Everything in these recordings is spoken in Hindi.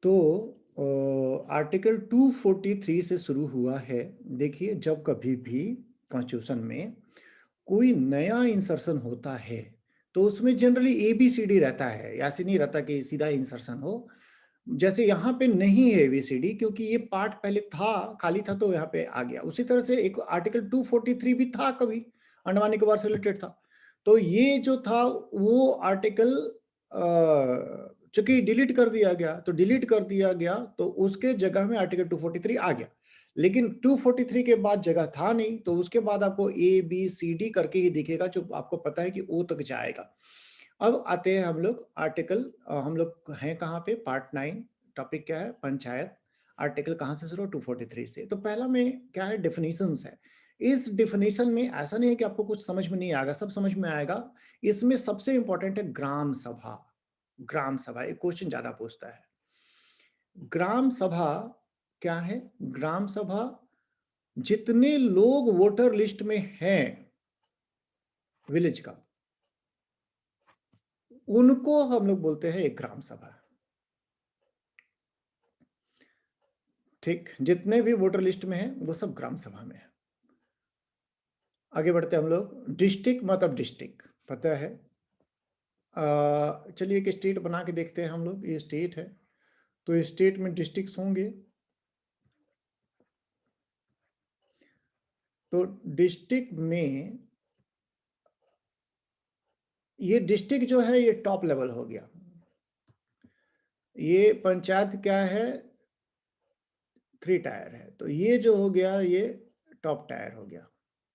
तो आर्टिकल 243 से शुरू हुआ है। देखिए, जब कभी भी कॉन्स्टिट्यूशन में कोई नया इंसर्शन होता है तो उसमें generally A B C D रहता है, ऐसे नहीं रहता कि सीधा इंसर्शन हो। जैसे यहाँ पे नहीं है ABCD क्योंकि ये पार्ट पहले था, खाली था तो यहाँ पे आ गया। उसी तरह से एक आर्टिकल 243 भी था, कभी अंडमान निकोबार से रिलेटेड था। तो ये जो था वो आर्टिकल चूंकि डिलीट कर दिया गया, तो डिलीट कर दिया गया तो उसके जगह में आर्टिकल 243 आ गया। लेकिन 243 के बाद जगह था नहीं, तो उसके बाद आपको ABCD करके ही दिखेगा, जो आपको पता है कि O तक जाएगा। अब आते हैं हम लोग आर्टिकल, हम लोग हैं कहाँ पे, पार्ट 9। टॉपिक क्या है, पंचायत। आर्टिकल कहाँ से शुरू, 243 से। तो पहला में क्या है, डेफिनेशंस है। इस डेफिनेशन में ऐसा नहीं है कि आपको कुछ समझ में नहीं आएगा, सब समझ में आएगा। इसमें सबसे इंपॉर्टेंट है ग्राम सभा। ग्राम सभा एक क्वेश्चन ज्यादा पूछता है। ग्राम सभा क्या है? ग्राम सभा जितने लोग वोटर लिस्ट में हैं विलेज का, उनको हम लोग बोलते हैं एक ग्राम सभा। ठीक, जितने भी वोटर लिस्ट में हैं वो सब ग्राम सभा में है। आगे बढ़ते हम लोग। डिस्ट्रिक्ट मतलब डिस्ट्रिक्ट पता है। चलिए एक स्टेट बना के देखते हैं हम लोग। ये स्टेट है तो स्टेट में डिस्ट्रिक्ट्स होंगे। तो डिस्ट्रिक्ट में ये डिस्ट्रिक्ट जो है ये टॉप लेवल हो गया। ये पंचायत क्या है, 3 टायर है, तो ये जो हो गया ये टॉप टायर हो गया।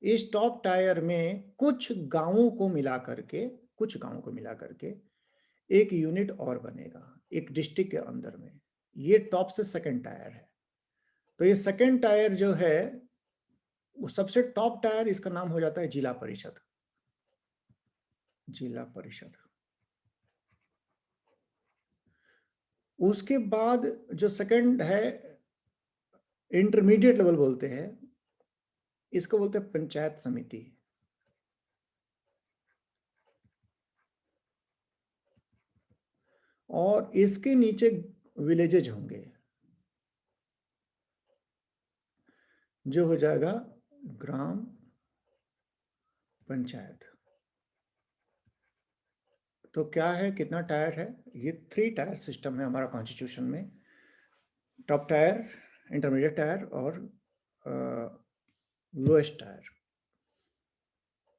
इस टॉप टायर में कुछ गांवों को मिला करके, कुछ गांवों को मिला करके एक यूनिट और बनेगा एक डिस्ट्रिक्ट के अंदर में। ये टॉप से सेकंड टायर है। तो ये सेकंड टायर जो है वो सबसे टॉप टायर, इसका नाम हो जाता है जिला परिषद। जिला परिषद। उसके बाद जो सेकंड है, इंटरमीडिएट लेवल बोलते हैं, इसको बोलते हैं पंचायत समिति। और इसके नीचे विलेजेज होंगे, जो हो जाएगा ग्राम पंचायत। तो क्या है, कितना टायर है? ये 3 टायर सिस्टम है हमारा कॉन्स्टिट्यूशन में। टॉप टायर, इंटरमीडिएट टायर और लोएस्ट टायर।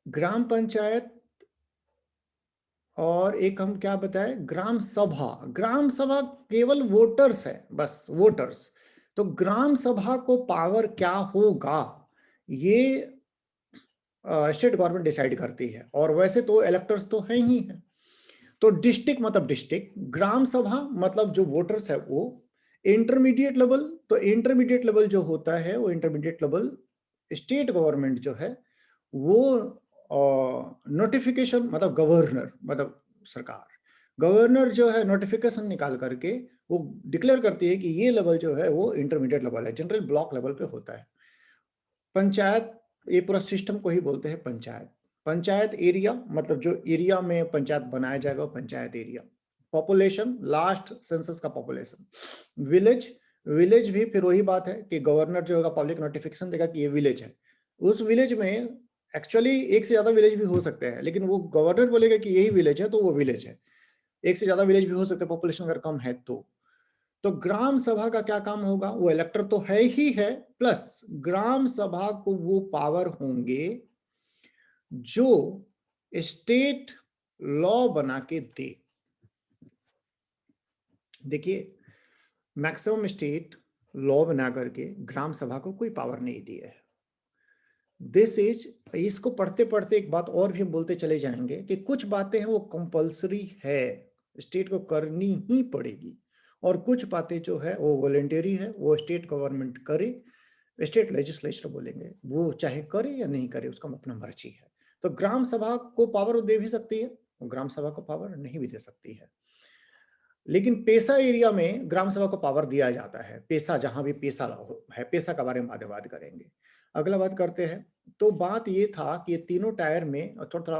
ग्राम पंचायत और एक हम क्या बताएं, ग्राम सभा। ग्राम सभा केवल वोटर्स है, बस वोटर्स। तो ग्राम सभा को पावर क्या होगा ये स्टेट गवर्नमेंट डिसाइड करती है, और वैसे तो इलेक्टर्स तो हैं ही हैं। तो डिस्ट्रिक्ट मतलब डिस्ट्रिक्ट, ग्राम सभा मतलब जो वोटर्स है वो। इंटरमीडिएट लेवल, तो इंटरमीडिएट लेवल जो होता है वो इंटरमीडिएट लेवल स्टेट गवर्नमेंट जो है वो नोटिफिकेशन, मतलब गवर्नर मतलब सरकार, गवर्नर जो है नोटिफिकेशन निकाल करके वो डिक्लेयर करती है कि ये लेवल जो है वो इंटरमीडिएट लेवल है, जनरल ब्लॉक लेवल पे होता है। पंचायत, ये पूरा सिस्टम को ही बोलते हैं पंचायत। पंचायत एरिया मतलब जो एरिया में पंचायत बनाया जाएगा वो panchayat area. Population, last census का पॉपुलेशन। विलेज, विलेज भी फिर वही बात है कि गवर्नर जो होगा पब्लिक नोटिफिकेशन देगा कि ये विलेज है। उस विलेज में एक्चुअली एक से ज्यादा विलेज भी हो सकते हैं, लेकिन वो गवर्नर बोलेगा कि यही विलेज है तो वो विलेज है। एक से ज्यादा विलेज भी हो सकते हैं पॉपुलेशन अगर कम है तो ग्राम सभा का क्या काम होगा, वो इलेक्टर तो है ही है, प्लस ग्राम सभा को वो पावर होंगे जो स्टेट लॉ बना के दे। देखिए, मैक्सिमम स्टेट लॉ बना करके ग्राम सभा को कोई पावर नहीं दी है। दिस इज, इसको पढ़ते पढ़ते एक बात और भी हम बोलते चले जाएंगे कि कुछ बातें हैं वो कंपलसरी है, स्टेट को करनी ही पड़ेगी, और कुछ बातें जो है वो वॉलेंटरी है, वो स्टेट गवर्नमेंट करे, स्टेट लेजिस्लेचर बोलेंगे, वो चाहे करे या नहीं करे उसका अपना मर्जी है। तो ग्राम सभा को पावर दे भी सकती है, ग्राम सभा को पावर नहीं भी दे सकती है। लेकिन पेशा एरिया में ग्राम सभा को पावर दिया जाता है। पेशा, जहां भी पेशा है, पेशा के बारे में बाद में बात करेंगे। अगला बात करते हैं। तो बात ये था कि ये तीनों टायर में, थोड़ा थोड़ा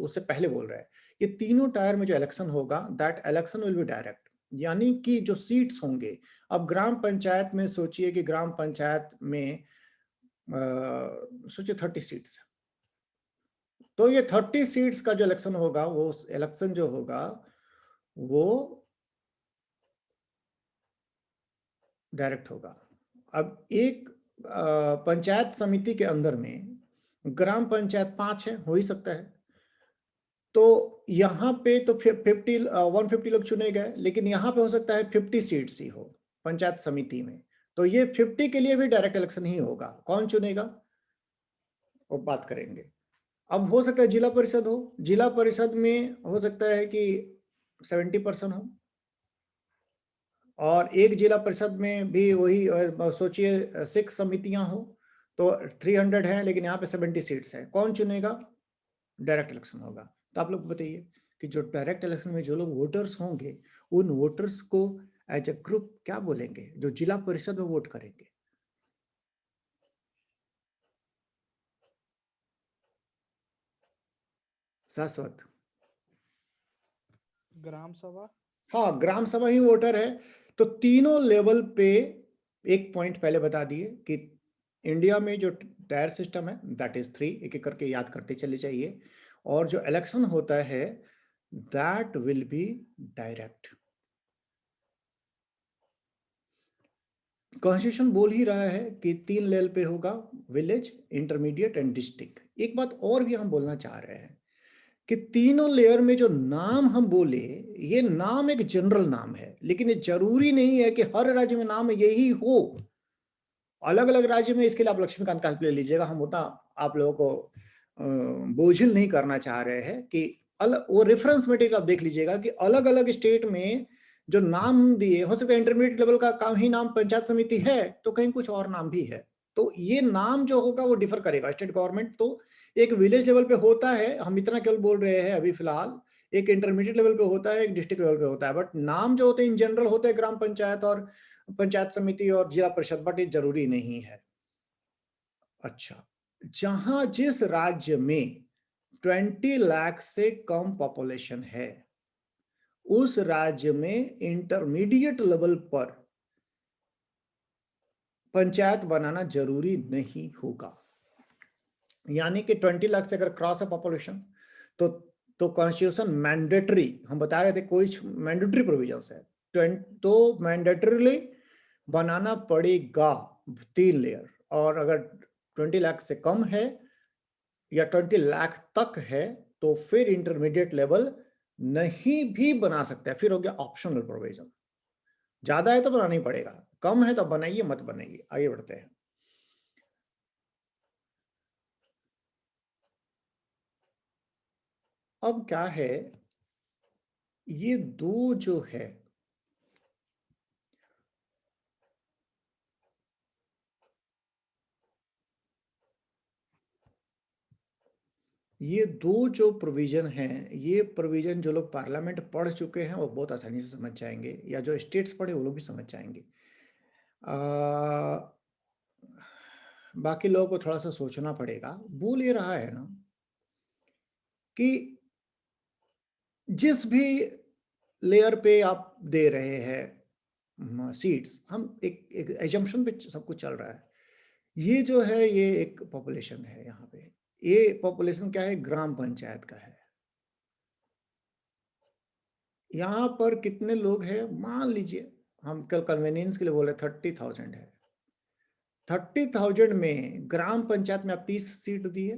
उससे पहले बोल रहा है, ये तीनों टायर में जो इलेक्शन होगा that election will be direct. यानी कि जो सीट्स होंगे, अब ग्राम पंचायत में सोचिए कि ग्राम पंचायत में सोचिए 30 सीट्स, तो ये 30 सीट्स का जो इलेक्शन होगा, वो इलेक्शन जो होगा वो डायरेक्ट होगा। अब एक पंचायत समिति के अंदर में ग्राम पंचायत 5 है, हो ही सकता है, तो यहाँ पे तो 150 लोग चुने गए, लेकिन यहाँ पे हो सकता है 50 सीट्स ही हो पंचायत समिति में, तो ये 50 के लिए भी डायरेक्ट इलेक्शन ही होगा। कौन चुनेगा वो बात करेंगे। अब हो सकता है जिला परिषद हो, जिला परिषद में हो सकता है कि 70% हो, और एक जिला परिषद में भी वही सोचिए 6 समितियां हो, तो 300 है, लेकिन यहाँ पे 70 सीट्स है। कौन चुनेगा? डायरेक्ट इलेक्शन होगा। तो आप लोग बताइए कि जो डायरेक्ट इलेक्शन में जो लोग वोटर्स होंगे, उन वोटर्स को एज अ ग्रुप क्या बोलेंगे, जो जिला परिषद में वोट करेंगे? शाश्वत? ग्राम सभा। हाँ, ग्राम सभा ही वोटर है। तो तीनों लेवल पे एक पॉइंट पहले बता दिए कि इंडिया में जो टायर सिस्टम है दैट इज 3, एक एक करके याद करते चले जाइए, और जो इलेक्शन होता है that will be direct. Constitution बोल ही रहा है कि 3 लेवल पे होगा, विलेज, इंटरमीडिएट एंड डिस्ट्रिक्ट। एक बात और भी हम बोलना चाह रहे हैं कि तीनों लेयर में जो नाम हम बोले, ये नाम एक जनरल नाम है, लेकिन ये जरूरी नहीं है कि हर राज्य में नाम यही हो। अलग अलग राज्य में, इसके लिए आप लक्ष्मीकांत का हेल्प ले लीजिएगा, हम उतना आप लोगों को बोझिल नहीं करना चाह रहे हैं कि अलग वो रेफरेंस मटेरियल आप देख लीजिएगा कि अलग अलग स्टेट में जो नाम दिए, हो सकता है इंटरमीडिएट लेवल का काम ही नाम पंचायत समिति है, तो कहीं कुछ और नाम भी है। तो ये नाम जो होगा वो डिफर करेगा। स्टेट गवर्नमेंट तो एक विलेज लेवल पे होता है, हम इतना केवल बोल रहे हैं अभी फिलहाल, एक इंटरमीडिएट लेवल पे होता है, एक डिस्ट्रिक्ट लेवल पे होता है, बट नाम जो होते हैं इन जनरल होते हैं ग्राम पंचायत और पंचायत समिति और जिला परिषद, बट ये जरूरी नहीं है। अच्छा, जहां जिस राज्य में 20 लाख से कम पॉपुलेशन है, उस राज्य में इंटरमीडिएट लेवल पर पंचायत बनाना जरूरी नहीं होगा। यानी कि 20 लाख से अगर क्रॉस है पॉपुलेशन, तो कॉन्स्टिट्यूशन मैंडेटरी, हम बता रहे थे कोई मैंडेटरी प्रोविजंस है, तो मैंडेटरीली बनाना पड़ेगा 3 लेयर। और अगर 20 लाख से कम है या 20 लाख तक है, तो फिर इंटरमीडिएट लेवल नहीं भी बना सकते हैं, फिर हो गया ऑप्शनल प्रोविजन। ज्यादा है तो बनाना ही पड़ेगा, कम है तो बनाइए मत बनाइए। आगे बढ़ते हैं। अब क्या है, ये दो जो है, ये दो जो प्रोविजन हैं, ये प्रोविजन जो लोग पार्लियामेंट पढ़ चुके हैं वो बहुत आसानी से समझ जाएंगे, या जो स्टेट्स पढ़े वो लोग भी समझ जाएंगे। बाकी लोगों को थोड़ा सा सोचना पड़ेगा। बोल ये रहा है ना कि जिस भी लेयर पे आप दे रहे हैं सीट्स, हम एक एजम्पशन पे सब कुछ चल रहा है। ये जो है ये एक पॉपुलेशन है, यहाँ पे ये पॉपुलेशन क्या है, ग्राम पंचायत का है। यहाँ पर कितने लोग हैं मान लीजिए, हम कल कन्वीनियंस के लिए बोले 30,000 है। 30,000 में ग्राम पंचायत में आप 30 सीट दिए,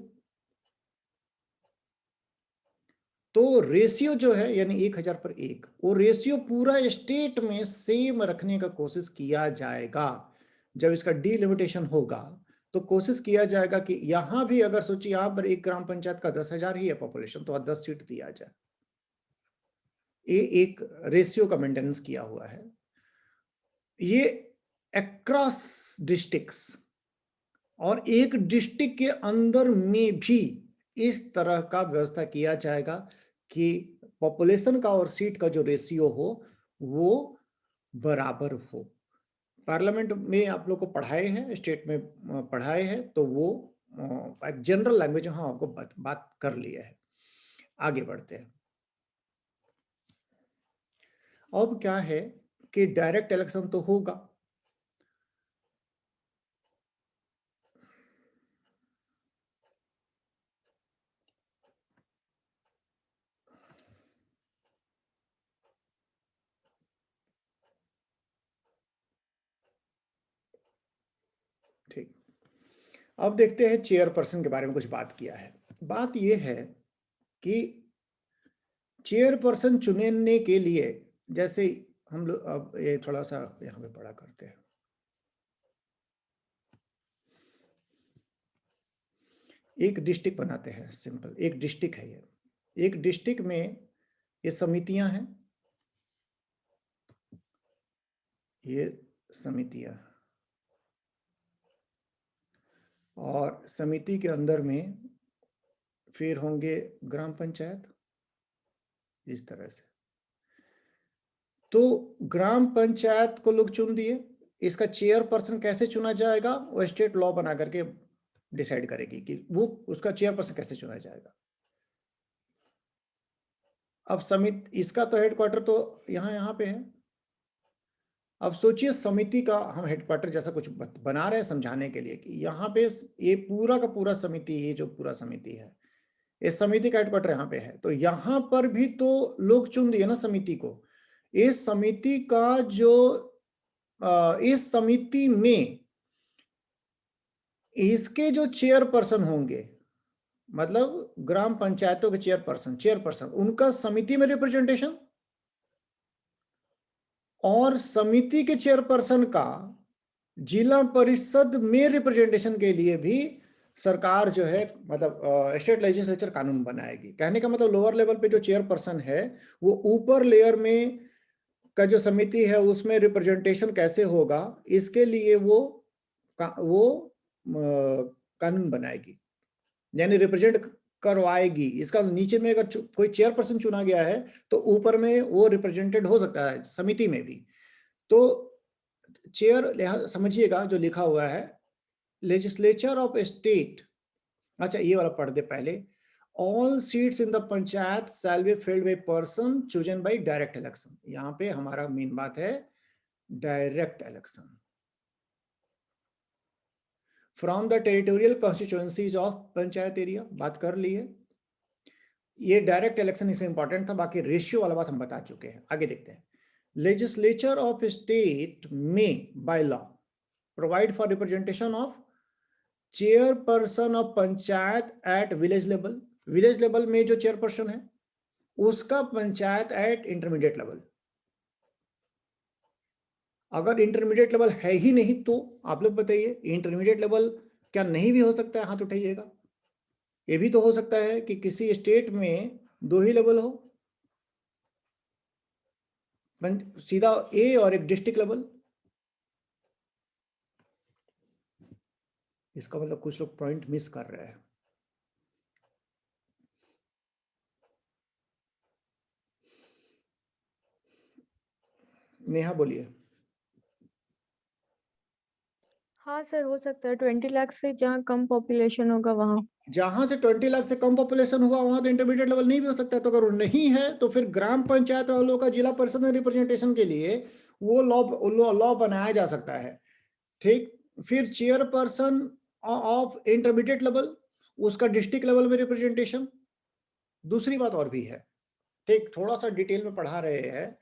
तो रेशियो जो है यानी 1,000 पर 1, वो रेशियो पूरा स्टेट में सेम रखने का कोशिश किया जाएगा। जब इसका डिलिमिटेशन होगा तो कोशिश किया जाएगा कि यहां भी अगर सोचिए यहां पर एक ग्राम पंचायत का 10,000 ही है पॉपुलेशन, तो 10 सीट दिया जाए। ये एक रेशियो का मेंटेनेंस किया हुआ है। ये अक्रॉस डिस्ट्रिक्ट्स, और एक डिस्ट्रिक्ट के अंदर में भी इस तरह का व्यवस्था किया जाएगा कि पॉपुलेशन का और सीट का जो रेशियो हो वो बराबर हो। पार्लियामेंट में आप लोग को पढ़ाए हैं, स्टेट में पढ़ाए हैं, तो वो एक जनरल लैंग्वेज में हम आपको बात कर लिया है। आगे बढ़ते हैं। अब क्या है कि डायरेक्ट इलेक्शन तो होगा। ठीक, अब देखते हैं चेयरपर्सन के बारे में कुछ बात किया है। बात यह है कि चेयरपर्सन चुनने के लिए, जैसे हम लोग अब ये थोड़ा सा यहाँ पे बड़ा करते हैं। एक डिस्ट्रिक्ट बनाते हैं, सिंपल एक डिस्ट्रिक्ट है ये। एक डिस्ट्रिक्ट में ये समितियां हैं, ये समितियां, और समिति के अंदर में फिर होंगे ग्राम पंचायत, इस तरह से। तो ग्राम पंचायत को लोग चुन दिए, इसका चेयरपर्सन कैसे चुना जाएगा वो स्टेट लॉ बना करके डिसाइड करेगी कि वो उसका चेयरपर्सन कैसे चुना जाएगा। अब समिति, इसका तो हेडक्वार्टर तो यहाँ पे है। अब सोचिए समिति का हम हेडक्वार्टर जैसा कुछ बना रहे हैं समझाने के लिए कि यहाँ पे ये पूरा का पूरा समिति, ये जो पूरा समिति है, इस समिति का हेडक्वार्टर यहाँ पे है। तो यहाँ पर भी तो लोग चुन दिए ना समिति को। इस समिति का जो इस समिति में इसके जो चेयरपर्सन होंगे, मतलब ग्राम पंचायतों के चेयरपर्सन उनका समिति में रिप्रेजेंटेशन, और समिति के चेयरपर्सन का जिला परिषद में रिप्रेजेंटेशन के लिए भी सरकार जो है, मतलब स्टेट लेजिस्लेचर कानून बनाएगी। कहने का मतलब लोअर लेवल पे जो चेयरपर्सन है वो ऊपर लेयर में का जो समिति है उसमें रिप्रेजेंटेशन कैसे होगा, इसके लिए वो कानून बनाएगी, यानी रिप्रेजेंट करवाएगी। इसका नीचे में अगर कोई चेयरपर्सन चुना गया है तो ऊपर में वो रिप्रेजेंटेड हो सकता है समिति में भी। तो चेयर समझिएगा जो लिखा हुआ है, लेजिस्लेचर ऑफ स्टेट। अच्छा ये वाला पढ़ दे पहले। All seats in the panchayat shall be filled by person chosen bye direct election. यहाँ पे हमारा मेन बात है direct election from the territorial constituencies of panchayat area. बात कर ली है, ये डायरेक्ट इलेक्शन इसमें इंपॉर्टेंट था, बाकी रेशियो वाला बात हम बता चुके हैं। आगे देखते हैं। लेजिस्लेचर ऑफ स्टेट में by law provide for representation of chairperson of panchayat at village level. Village level में जो चेयरपर्सन है उसका पंचायत एट इंटरमीडिएट लेवल। अगर इंटरमीडिएट लेवल है ही नहीं तो आप लोग बताइए, इंटरमीडिएट लेवल क्या नहीं भी हो सकता है? हाथ उठाइएगा। ये भी तो हो सकता है कि किसी स्टेट में 2 ही लेवल हो, सीधा ए और एक डिस्ट्रिक्ट लेवल। इसका मतलब कुछ लोग पॉइंट मिस कर रहे हैं। नेहा बोलिए। हाँ सर, हो सकता है 20 लाख से जहाँ कम पॉपुलेशन होगा वहाँ। जहां से 20 लाख से कम पॉपुलेशन हुआ वहां तो इंटरमीडिएट लेवल नहीं भी हो सकता है। तो अगर वो नहीं है तो फिर ग्राम पंचायत वालों का जिला परिषद में रिप्रेजेंटेशन के लिए वो लॉ बनाया जा सकता है। ठीक, फिर चेयरपर्सन ऑफ इंटरमीडिएट लेवल, उसका डिस्ट्रिक्ट लेवल में रिप्रेजेंटेशन। दूसरी बात और भी है, ठीक, थोड़ा सा डिटेल में पढ़ा रहे हैं,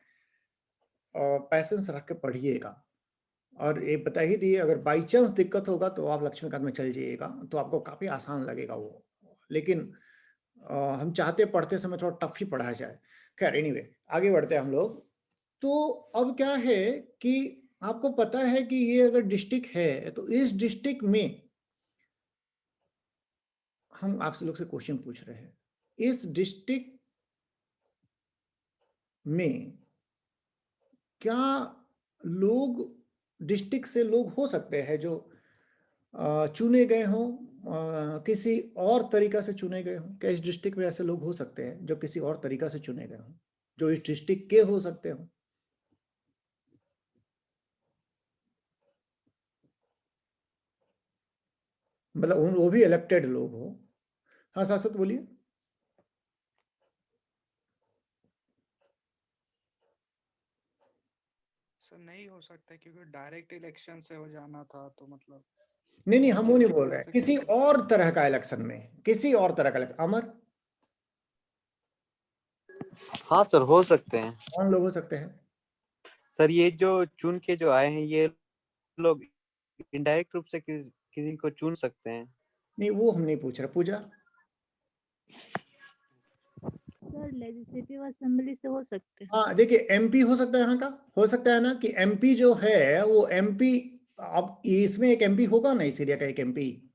पैसेंस रख के पढ़िएगा। और ये बता ही दिए, अगर बाई चांस दिक्कत होगा तो आप लक्ष्मीकांत में चल जाइएगा, तो आपको काफ़ी आसान लगेगा वो। लेकिन हम चाहते पढ़ते समय थोड़ा टफ ही पढ़ा जाए। खैर एनीवे, आगे बढ़ते हैं हम लोग। तो अब क्या है कि आपको पता है कि ये अगर डिस्ट्रिक्ट है तो इस डिस्ट्रिक्ट में हम आपसे लोग से क्वेश्चन पूछ रहे हैं, इस डिस्ट्रिक्ट में क्या लोग, डिस्ट्रिक्ट से लोग हो सकते हैं जो चुने गए हों, किसी और तरीका से चुने गए हों? क्या इस डिस्ट्रिक्ट में ऐसे लोग हो सकते हैं जो किसी और तरीका से चुने गए हों, जो इस डिस्ट्रिक्ट के हो सकते हों? मतलब वो भी इलेक्टेड लोग हो। हाँ शाश्वत बोलिए। सर नहीं हो सकता क्योंकि डायरेक्ट इलेक्शन से हो जाना था, तो मतलब नहीं हम वो नहीं किसी बोल की रहे वजह हैं, से किसी कैंसिल। और तरह का इलेक्शन में, किसी और तरह का अमर हाँ सर, हो सकते हैं। कौन लोग हो सकते हैं? सर ये जो चुन के जो आए हैं, ये लोग इनडायरेक्ट रूप से किसी को चुन सकते हैं। नहीं वो हम नहीं पूछ रहे। पूजा सर लेजिस्लेटिव असेंबली से हो सकते हैं। हाँ देखिए, एमपी हो सकता है यहाँ का, हो सकता है ना कि एमपी जो है वो एमपी, अब इसमें एक एमपी होगा ना, इस एरिया का एक एमपी,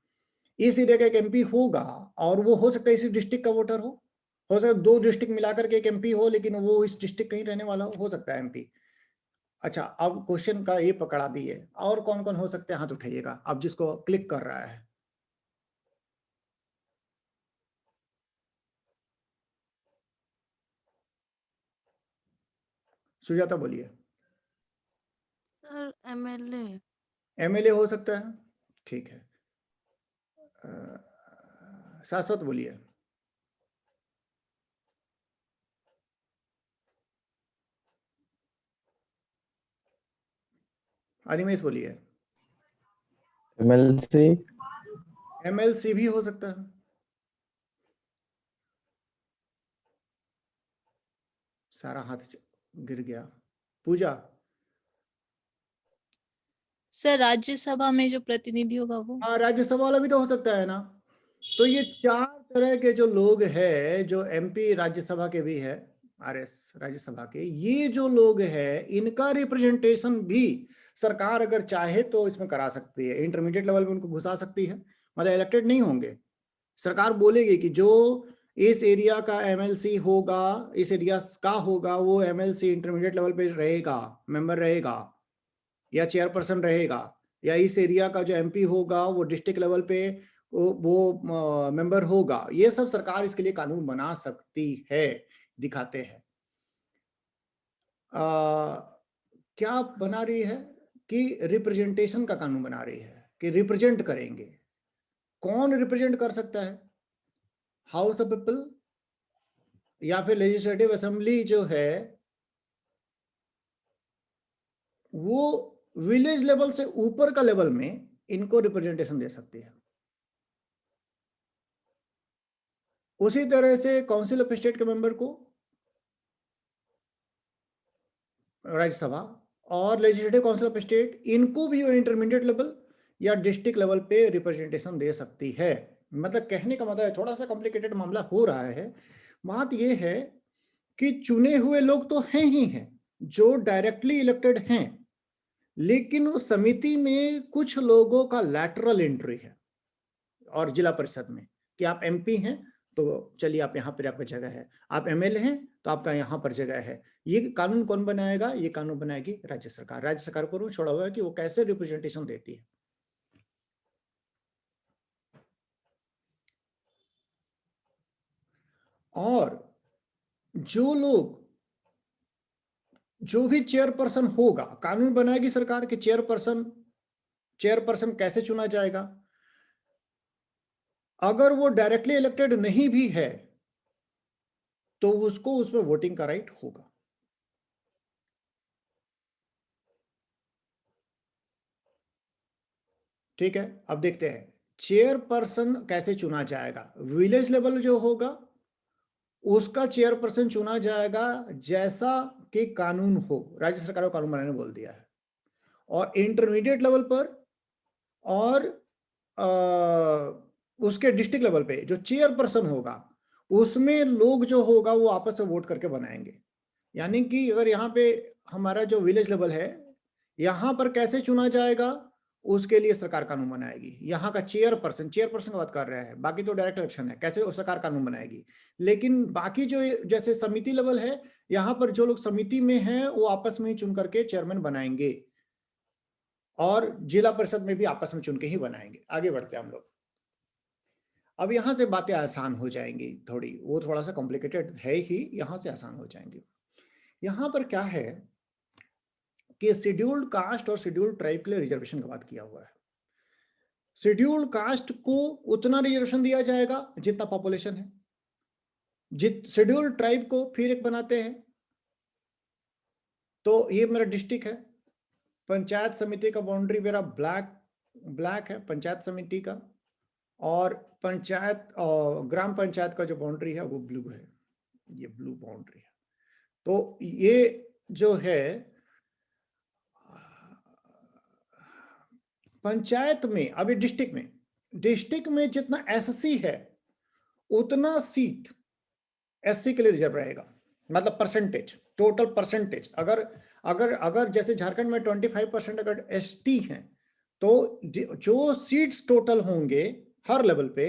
इस एरिया का एक एमपी होगा, और वो हो सकता है इसी डिस्ट्रिक्ट का वोटर हो सकता है 2 डिस्ट्रिक्ट मिलाकर के एक एमपी हो, लेकिन वो इस डिस्ट्रिक्ट कहीं रहने वाला हो सकता है एमपी। अच्छा, अब क्वेश्चन का ये पकड़ा दिए, और कौन कौन हो सकते हैं हाथ उठाइएगा, अब जिसको क्लिक कर रहा है। सुजाता बोलिए। Sir MLA. एमएलए हो सकता है, ठीक है। शाश्वत बोलिए। अनिमेश बोलिए। एमएलसी। एमएलसी भी हो सकता है। सारा हाथ गिर गया। पूजा। सर राज्यसभा में जो प्रतिनिधि होगा वो। हाँ, राज्यसभा वाला भी तो हो सकता है ना। तो ये 4 तरह के जो लोग हैं, जो एमपी राज्यसभा के भी है, आरएस राज्यसभा के, ये जो लोग हैं इनका रिप्रेजेंटेशन भी सरकार अगर चाहे तो इसमें करा सकती है, इंटरमीडिएट लेवल में उनको घुसा सकती है, मतलब इलेक्टेड नहीं होंगे। सरकार बोलेगी कि जो इस एरिया का एमएलसी होगा, इस एरिया का होगा, वो एमएलसी इंटरमीडिएट लेवल पे रहेगा, मेंबर रहेगा या चेयरपर्सन रहेगा, या इस एरिया का जो एमपी होगा वो डिस्ट्रिक्ट लेवल पे वो मेंबर होगा। ये सब सरकार इसके लिए कानून बना सकती है, दिखाते हैं। क्या बना रही है कि रिप्रेजेंटेशन का कानून बना रही है कि रिप्रेजेंट करेंगे। कौन रिप्रेजेंट कर सकता है? हाउस ऑफ पीपल या फिर लेजिस्लेटिव असेंबली जो है वो विलेज लेवल से ऊपर का लेवल में इनको रिप्रेजेंटेशन दे सकती है। उसी तरह से काउंसिल ऑफ स्टेट के मेंबर को राज्यसभा, और लेजिस्लेटिव काउंसिल ऑफ स्टेट इनको भी इंटरमीडिएट लेवल या डिस्ट्रिक्ट लेवल पे रिप्रेजेंटेशन दे सकती है। मतलब कहने का मतलब है, थोड़ा सा कॉम्प्लिकेटेड मामला हो रहा है। बात यह है कि चुने हुए लोग तो हैं ही हैं जो डायरेक्टली इलेक्टेड हैं, लेकिन वो समिति में कुछ लोगों का लैटरल एंट्री है, और जिला परिषद में कि आप एमपी हैं तो चलिए आप यहाँ पर आपका जगह है, आप एमएलए हैं तो आपका यहाँ पर जगह है। ये कानून कौन बनाएगा? ये कानून बनाएगी राज्य सरकार। राज्य सरकार को छोड़ा हुआ है कि वो कैसे रिप्रेजेंटेशन देती है। और जो लोग, जो भी चेयरपर्सन होगा, कानून बनाएगी सरकार कि चेयरपर्सन कैसे चुना जाएगा। अगर वो डायरेक्टली इलेक्टेड नहीं भी है तो उसको उसमें वोटिंग का राइट होगा। ठीक है, अब देखते हैं चेयरपर्सन कैसे चुना जाएगा। विलेज लेवल जो होगा उसका चेयरपर्सन चुना जाएगा जैसा कि कानून हो, राज्य सरकार को कानून बनाने बोल दिया है। और इंटरमीडिएट लेवल पर और उसके डिस्ट्रिक्ट लेवल पे जो चेयरपर्सन होगा उसमें लोग जो होगा वो आपस में वोट करके बनाएंगे। यानी कि अगर यहाँ पे हमारा जो विलेज लेवल है, यहाँ पर कैसे चुना जाएगा उसके लिए सरकार कानून बनाएगी। यहाँ का चेयरपर्सन की बात कर रहा है, बाकी तो डायरेक्ट इलेक्शन है, कैसे वो सरकार कानून बनाएगी। लेकिन बाकी जो जैसे समिति लेवल है, यहाँ पर जो लोग समिति में हैं वो आपस में ही चुन करके चेयरमैन बनाएंगे, और जिला परिषद में भी आपस में चुन के ही बनाएंगे। आगे बढ़ते हैं हम लोग। अब यहां से बातें आसान हो जाएंगी थोड़ी, वो थोड़ा सा कॉम्प्लिकेटेड है ही, यहां से आसान हो जाएंगी। यहां पर क्या है कि शेड्यूल्ड कास्ट और शेड्यूल्ड ट्राइब के लिए रिजर्वेशन का बात किया हुआ है। शेड्यूल्ड कास्ट को उतना रिजर्वेशन दिया जाएगा जितना पॉपुलेशन है। शेड्यूल्ड ट्राइब को फिर एक बनाते हैं, तो ये मेरा डिस्ट्रिक्ट है, पंचायत समिति का बाउंड्री मेरा ब्लैक है पंचायत समिति का, और पंचायत ग्राम पंचायत का जो बाउंड्री है वो ब्लू है, ये ब्लू बाउंड्री है। तो ये जो है पंचायत में, अभी डिस्ट्रिक्ट में जितना एससी है उतना सीट एससी के लिए रिजर्व रहेगा, मतलब परसेंटेज, टोटल परसेंटेज। अगर जैसे झारखंड में 25% अगर एसटी हैं तो जो सीट्स टोटल होंगे हर लेवल पे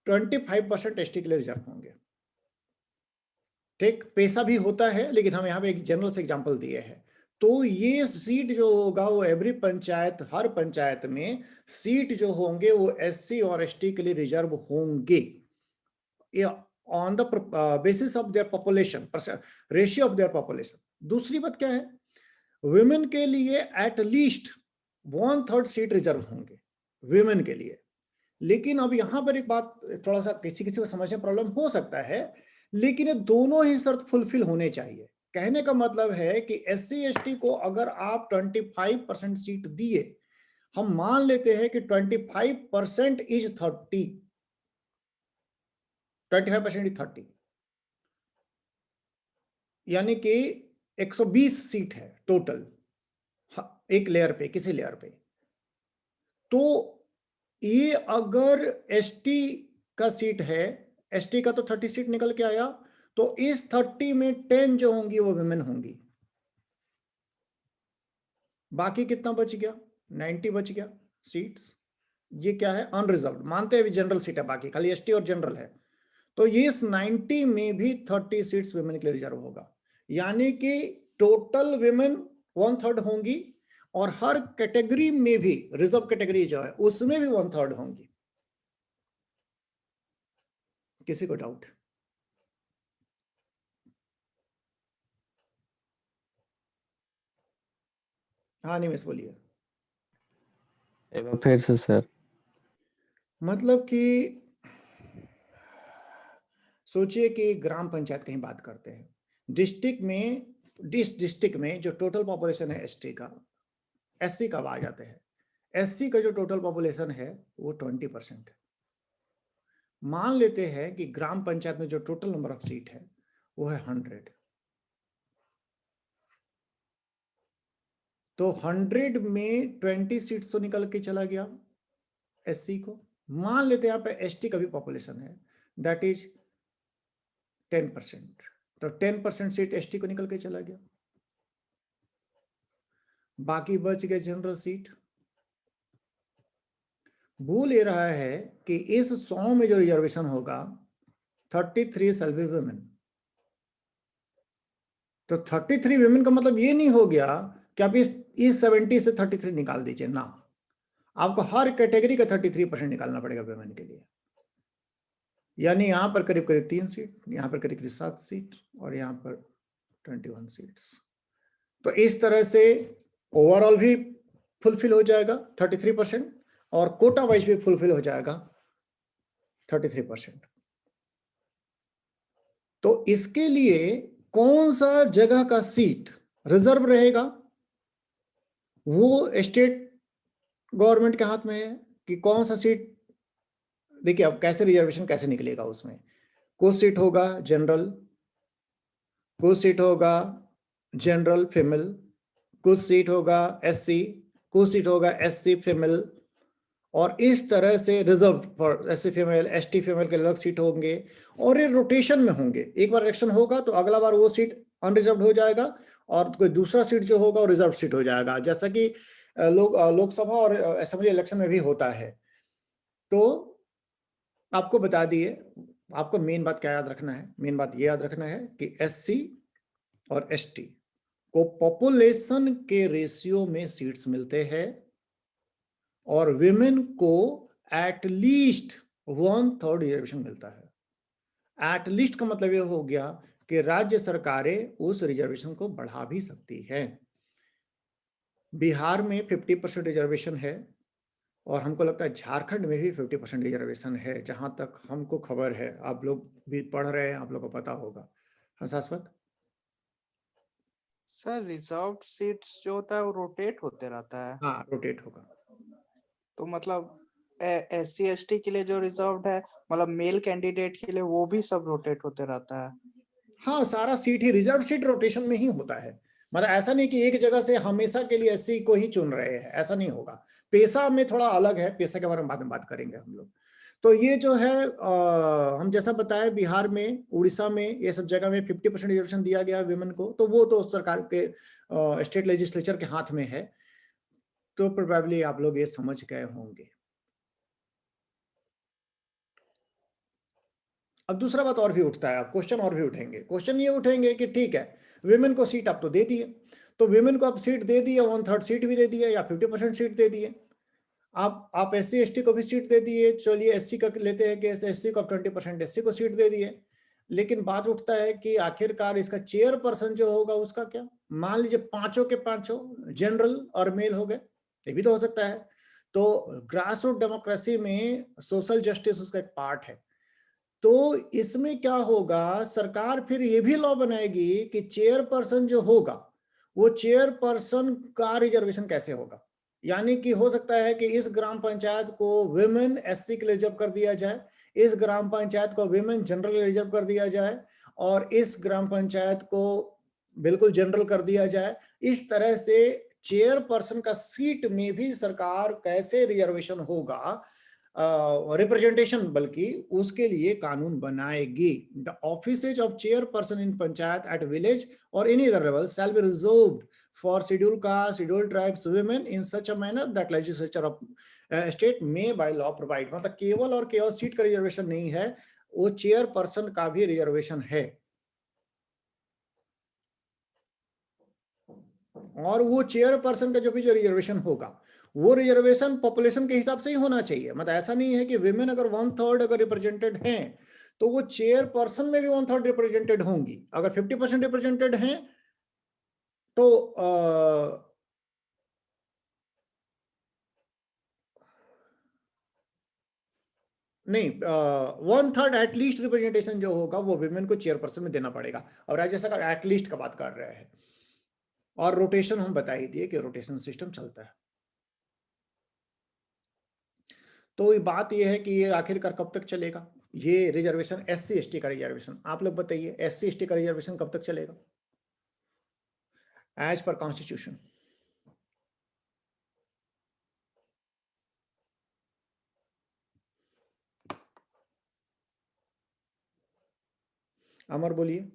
25% एसटी के लिए रिजर्व होंगे। ठीक, पैसा भी होता है, लेकिन हम यहाँ पे एक जनरल से एग्जांपल दिए हैं। तो ये सीट जो होगा वो एवरी पंचायत, हर पंचायत में सीट जो होंगे वो एससी और एसटी के लिए रिजर्व होंगे on the basis of their population, ratio of their population. दूसरी बात क्या है, विमेन के लिए एट लीस्ट 1/3 सीट रिजर्व होंगे विमेन के लिए। लेकिन अब यहाँ पर एक बात, थोड़ा सा किसी को समझने में प्रॉब्लम हो सकता है, लेकिन ये दोनों ही शर्त फुलफिल होने चाहिए। कहने का मतलब है कि एससी एसटी को अगर आप 25% सीट दिए, हम मान लेते हैं कि 25% इज 30, 25% इज 30, यानी कि 120 सीट है टोटल एक लेयर पे, किसी लेयर पे। तो ये अगर एसटी का सीट है, एसटी का तो 30 सीट निकल के आया, तो इस 30 में 10 जो होंगी वो विमेन होंगी। बाकी कितना बच गया? 90 बच गया सीट्स। ये क्या है? अनरिजर्व्ड, मानते हैं जनरल सीट है, बाकी खाली एसटी और जनरल है। तो ये इस 90 में भी 30 सीट्स विमेन के लिए रिजर्व होगा, यानी कि टोटल विमेन 1/3 होंगी, और हर कैटेगरी में भी, रिजर्व कैटेगरी जो है उसमें भी 1/3 होंगी। किसी को डाउट? हाँ निमेश बोलिए। एक बार फिर से सर। मतलब कि सोचिए कि ग्राम पंचायत कहीं बात करते हैं, डिस्ट्रिक्ट में जो टोटल पॉपुलेशन है एसटी का, एससी का आ जाते हैं, एससी का जो टोटल पॉपुलेशन है वो 20% है। मान लेते हैं कि ग्राम पंचायत में जो टोटल नंबर ऑफ सीट है वो है 100, तो 100 में 20 सीट्स तो निकल के चला गया एससी को। मान लेते हैं यहाँ पे एसटी का भी पॉपुलेशन है, दैट इज 10%, तो 10% सीट एसटी को निकल के चला गया। बाकी बच गए जनरल सीट। बोल ये रहा है कि इस 100 में जो रिजर्वेशन होगा 33 शैल बी वुमेन। तो 33 वुमेन का मतलब ये नहीं हो गया कि आप इस 70 से 33 निकाल दीजिए ना, आपको हर कैटेगरी का 33% निकालना पड़ेगा वुमेन के लिए। यानी यहां पर करीब करीब 3 सीट, यहां पर करीब करीब 7 सीट, और यहां पर 21 सीट्स। तो इस तरह से ओवरऑल भी फुलफिल हो जाएगा 33%, और कोटा वाइज भी फुलफिल हो जाएगा 33%। तो इसके लिए कौन सा जगह का सीट रिजर्व रहेगा वो स्टेट गवर्नमेंट के हाथ में है कि कौन सा सीट। देखिए अब कैसे रिजर्वेशन कैसे निकलेगा, उसमें कुछ सीट होगा जनरल, कुछ सीट होगा जनरल फीमेल, कुछ सीट होगा एससी, कुछ सीट होगा एससी फीमेल, और इस तरह से reserve for SC female, ST female के अलग सीट होंगे, और ये रोटेशन में होंगे। एक बार इलेक्शन होगा तो अगला बार वो सीट अनरिजर्व हो जाएगा, और कोई दूसरा सीट जो होगा वो रिजर्व सीट हो जाएगा, जैसा कि लोकसभा और असेंबली इलेक्शन में भी होता है। तो आपको बता दिए, आपको मेन बात क्या याद रखना है? मेन बात ये याद रखना है कि एससी और एसटी को पॉपुलेशन के रेशियो में सीट्स मिलते हैं, और विमेन को एट लीस्ट 1/3 रिजर्वेशन मिलता है। एट लीस्ट का मतलब ये हो गया कि राज्य सरकारें उस रिजर्वेशन को बढ़ा भी सकती है। बिहार में 50% रिजर्वेशन है, और हमको लगता है झारखंड में भी 50% रिजर्वेशन है, जहां तक हमको खबर है। आप लोग भी पढ़ रहे हैं, आप लोग को पता होगा। हाँ शाश्वत? सर रिजर्व सीट्स जो होता है वो रोटेट होते रहता है, हाँ, रोटेट होगा। तो मतलब SC ST के लिए जो रिजर्व्ड है, मतलब मेल कैंडिडेट के लिए वो भी सब रोटेट होते रहता है। हाँ, सारा सीट ही रिजर्व सीट रोटेशन में ही होता है। मतलब ऐसा नहीं कि एक जगह से हमेशा के लिए एससी को ही चुन रहे हैं, ऐसा नहीं होगा। पेशा में थोड़ा अलग है, पेशा के बारे में बाद में बात करेंगे हम लोग। तो ये जो है हम जैसा बताया, बिहार में, उड़ीसा में, ये सब जगह में 50% रिजर्वेशन दिया गया विमेन को, तो वो तो सरकार के स्टेट लेजिस्लेचर के हाथ में है। तो प्रोबेबली आप लोग ये समझ गए होंगे। अब दूसरा बात और भी उठता है, अब क्वेश्चन और भी उठेंगे। क्वेश्चन ये उठेंगे कि ठीक है, विमेन को सीट आप तो दे दिए, तो विमेन को आप सीट दे दिए, 1/3 सीट भी दे दिए या 50% सीट दे दिए। आप SC ST को भी सीट दे दिए, चलिए SC का लेते हैं कि SC को आप 20% SC को सीट दे दिए। लेकिन बात उठता है कि आखिरकार इसका चेयरपर्सन जो होगा उसका क्या? मान लीजिए 5 के 5 जनरल और मेल हो गए, ये भी तो हो सकता है। तो ग्रास रूट डेमोक्रेसी में सोशल जस्टिस उसका एक पार्ट है। तो इसमें क्या होगा, सरकार फिर ये भी लॉ बनाएगी कि चेयरपर्सन जो होगा, वो चेयरपर्सन का रिजर्वेशन कैसे होगा। यानी कि हो सकता है कि इस ग्राम पंचायत को विमेन SC के लिए रिजर्व कर दिया जाए, इस ग्राम पंचायत को विमेन जनरल के लिए रिजर्व कर दिया जाए, और इस ग्राम पंचायत को बिल्कुल जनरल कर दिया जाए। इस तरह से चेयरपर्सन का सीट में भी सरकार कैसे रिजर्वेशन होगा, रिप्रेजेंटेशन, बल्कि उसके लिए कानून बनाएगी। The offices of chairperson in panchayat at village और any other level shall be reserved for schedule caste, schedule tribes women in such a manner that legislature of state में बाय लॉ प्रोवाइड। मतलब केवल और केवल सीट का रिजर्वेशन नहीं है, वो चेयरपर्सन का भी रिजर्वेशन है। और वो चेयरपर्सन का जो भी रिजर्वेशन होगा, वो रिजर्वेशन पॉपुलेशन के हिसाब से ही होना चाहिए। मतलब ऐसा नहीं है कि विमेन अगर 1/3 अगर रिप्रेजेंटेड हैं, तो वो चेयरपर्सन में भी 1/3 रिप्रेजेंटेड होंगी। अगर 50% रिप्रेजेंटेड हैं तो नहीं, 1/3 एटलीस्ट रिप्रेजेंटेशन जो होगा वो विमेन को चेयरपर्सन में देना पड़ेगा। और राज्य सरकार एटलीस्ट का बात कर रहे हैं। और रोटेशन हम बता ही दिए कि रोटेशन सिस्टम चलता है। तो ये बात ये है कि ये आखिरकार कब तक चलेगा, ये रिजर्वेशन SC ST का रिजर्वेशन। आप लोग बताइए, SC ST का रिजर्वेशन कब तक चलेगा एज पर कॉन्स्टिट्यूशन? अमर बोलिए।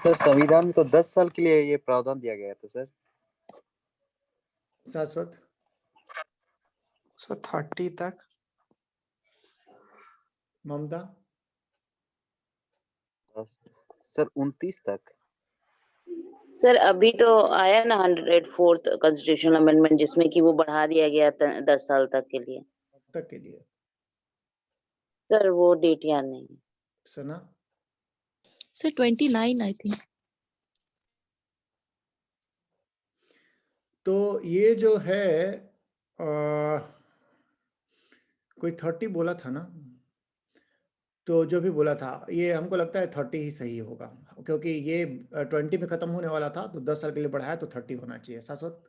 सर संविधान में तो 10 साल के लिए ये प्रावधान दिया गया था सर। शाश्वत? सर 30 तक। ममता? सर 29 तक। सर अभी तो आया ना 104th कॉन्स्टिट्यूशनल अमेंडमेंट, जिसमें कि वो बढ़ा दिया गया 10 साल तक के लिए। तक के लिए? सर वो डेट याद नहीं है। सना? Sir 29 I think. तो ये जो है कोई 30 बोला था ना, तो जो भी बोला था ये हमको लगता है 30 ही सही होगा, क्योंकि ये 20 में खत्म होने वाला था, तो 10 साल के लिए बढ़ाया तो 30 होना चाहिए। शाश्वत?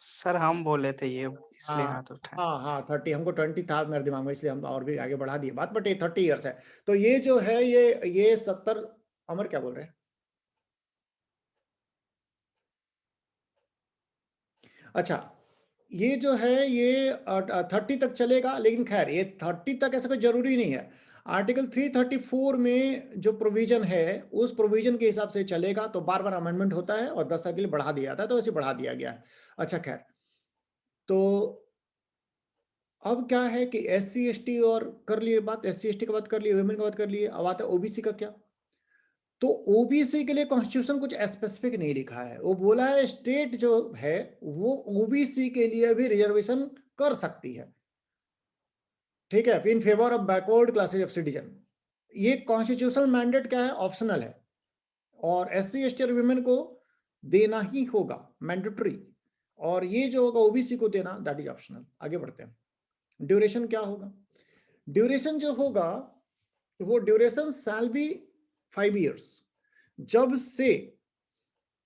सर हम बोले थे ये, इसलिए हाँ हाथ उठाए। हाँ, 30। हमको 20 था मेरे दिमाग में, इसलिए हम और भी आगे बढ़ा दिए बात, बट ये 30 ईयर्स है। तो ये जो है ये 70। अमर क्या बोल रहे हैं? अच्छा, ये जो है ये 30 तक चलेगा, लेकिन खैर ये 30 तक ऐसा कोई जरूरी नहीं है। आर्टिकल 334 में जो प्रोविजन है, उस प्रोविजन के हिसाब से चलेगा। तो बार बार अमेंडमेंट होता है और 10 साल के लिए बढ़ा दिया जाता है, तो वैसे बढ़ा दिया गया है। अच्छा खैर, तो अब क्या है कि SC ST और कर लिए बात, SC ST की बात कर लिए, वुमेन की बात कर लिए। अब आता है OBC का क्या। तो OBC के लिए कॉन्स्टिट्यूशन कुछ स्पेसिफिक नहीं लिखा है। वो बोला है स्टेट जो है वो OBC के लिए भी रिजर्वेशन कर सकती है, ठीक है, in favour of backward classes of citizen. ये कॉन्स्टिट्यूशनल मैंडेट क्या है, ऑप्शनल है, और SC ST और वुमेन को देना ही होगा, मैंडेटरी। और ये जो होगा OBC को देना, दैट इज ऑप्शनल। आगे बढ़ते हैं। ड्यूरेशन क्या होगा? ड्यूरेशन जो होगा वो ड्यूरेशन शैल बी 5 years। जब से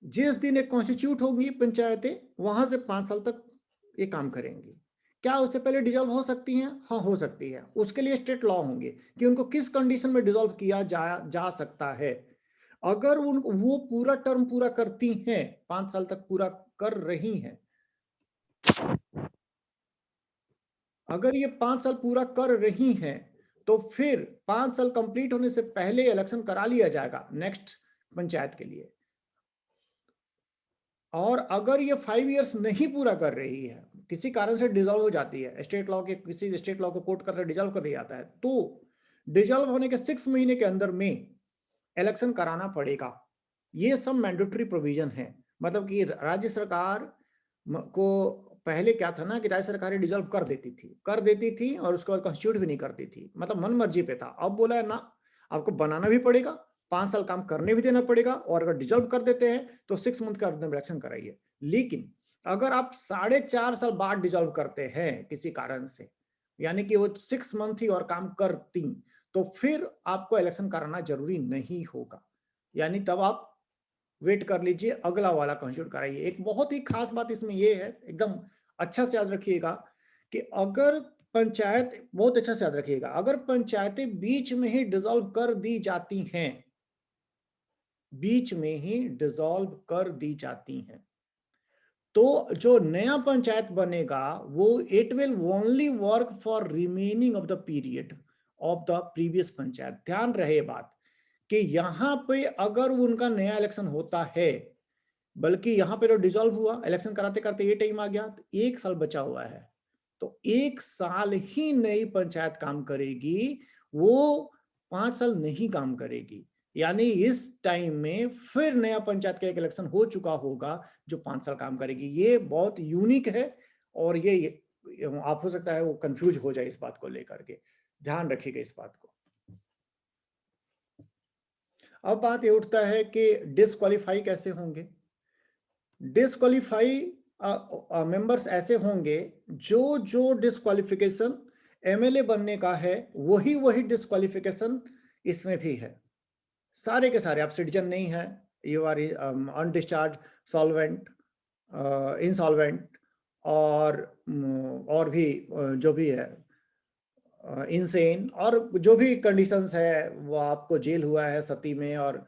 जिस दिन एक कॉन्स्टिट्यूट होगी पंचायतें, वहां से 5 साल तक ये काम करेंगी। क्या उससे पहले डिजॉल्व हो सकती हैं? हाँ, हो सकती है। उसके लिए स्टेट लॉ होंगे कि उनको किस कंडीशन में डिजॉल्व किया जा सकता है। अगर वो पूरा टर्म पूरा करती हैं, 5 साल तक पूरा कर रही हैं, अगर ये 5 साल पूरा कर रही हैं, तो फिर 5 साल कंप्लीट होने से पहले इलेक्शन करा लिया जाएगा नेक्स्ट पंचायत के लिए। और अगर ये 5 years नहीं पूरा कर रही है, किसी कारण से डिजॉल्व हो जाती है, स्टेट लॉ के किसी स्टेट लॉ को कोट कर डिजॉल्व कर दिया जाता है, तो डिजॉल्व होने के 6 महीने के अंदर में इलेक्शन कराना पड़ेगा। ये सब मैंडेटरी प्रोविजन है। मतलब कि राज्य सरकार को पहले क्या था ना कि राज्य सरकारें डिजॉल्व कर देती थी और उसके बाद कॉन्स्टिट्यूट भी नहीं करती थी, मतलब मन मर्जी पे था। अब बोला है ना, आपको बनाना भी पड़ेगा, 5 साल काम करने भी देना पड़ेगा, और अगर डिजॉल्व कर देते हैं तो 6 मंथ का इलेक्शन कराइए। लेकिन अगर आप 4.5 साल बाद डिजॉल्व करते हैं किसी कारण से, यानी कि वो 6 मंथ ही और काम करती, तो फिर आपको इलेक्शन कराना जरूरी नहीं होगा। यानी तब आप वेट कर लीजिए, अगला वाला कॉन्स्टिट्यूट कराइए। एक बहुत ही खास बात इसमें ये है, एकदम अच्छा से याद रखिएगा, कि अगर पंचायत, बहुत अच्छा से याद रखिएगा, अगर पंचायतें बीच में ही डिसॉल्व कर दी जाती हैं, बीच में ही डिसॉल्व कर दी जाती हैं, तो जो नया पंचायत बनेगा वो it will only work for remaining of the period of the previous panchayat. ध्यान रहे बात कि यहां पे अगर उनका नया इलेक्शन होता है, बल्कि यहां पे जो डिसॉल्व हुआ, इलेक्शन कराते कराते ये टाइम आ गया, तो 1 साल बचा हुआ है, तो 1 साल ही नई पंचायत काम करेगी, वो 5 साल नहीं काम करेगी। यानी इस टाइम में फिर नया पंचायत का एक इलेक्शन हो चुका होगा जो 5 साल काम करेगी। ये बहुत यूनिक है, और ये आप हो सकता है वो कंफ्यूज हो जाए इस बात को लेकर के, ध्यान रखिएगा इस बात को। अब बात ये उठता है कि डिस्क्वालीफाई कैसे होंगे। डिस्क्वालीफाई मेंबर्स ऐसे होंगे जो डिस्क्वालिफिकेशन एमएलए बनने का है, वही डिस्क्वालिफिकेशन इसमें भी है। सारे के सारे, आप सिटीजन नहीं है, you are undischarge, solvent, insolvent, और भी जो भी है, इनसेन, और जो भी कंडीशंस है, वो आपको जेल हुआ है सती में, और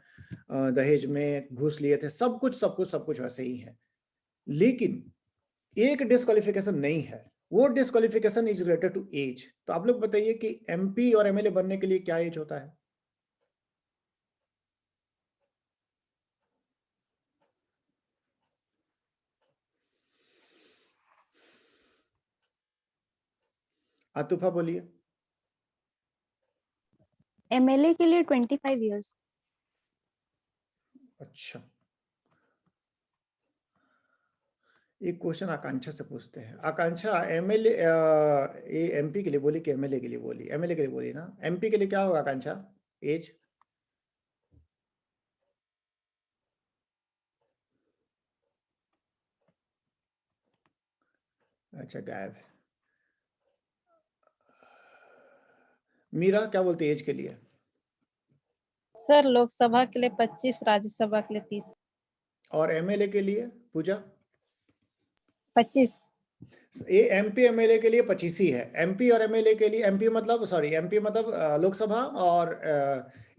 दहेज में घूस लिए थे, सब कुछ वैसे ही है। लेकिन एक डिस्क्वालिफिकेशन नहीं है, वो disqualification is related to age. तो आप लोग बताइए कि एमपी और एमएलए बनने के लिए क्या एज होता है? आतुफा बोलिए। एमएलए के लिए 25 years। अच्छा, एक क्वेश्चन आकांक्षा से पूछते हैं। आकांक्षा, एमएलए, ये एमपी के लिए बोली कि एमएलए के लिए बोली? एमएलए के लिए बोली ना। एमपी के लिए क्या होगा आकांक्षा एज? अच्छा, गायब है। मीरा क्या बोलती है एज के लिए? सर लोकसभा के लिए 25, राज्यसभा के लिए 30। और एमएलए के लिए पूजा? 25। ये एमपी एमएलए के लिए 25 ही है। एमपी और एमएलए के लिए, एमपी मतलब लोकसभा, और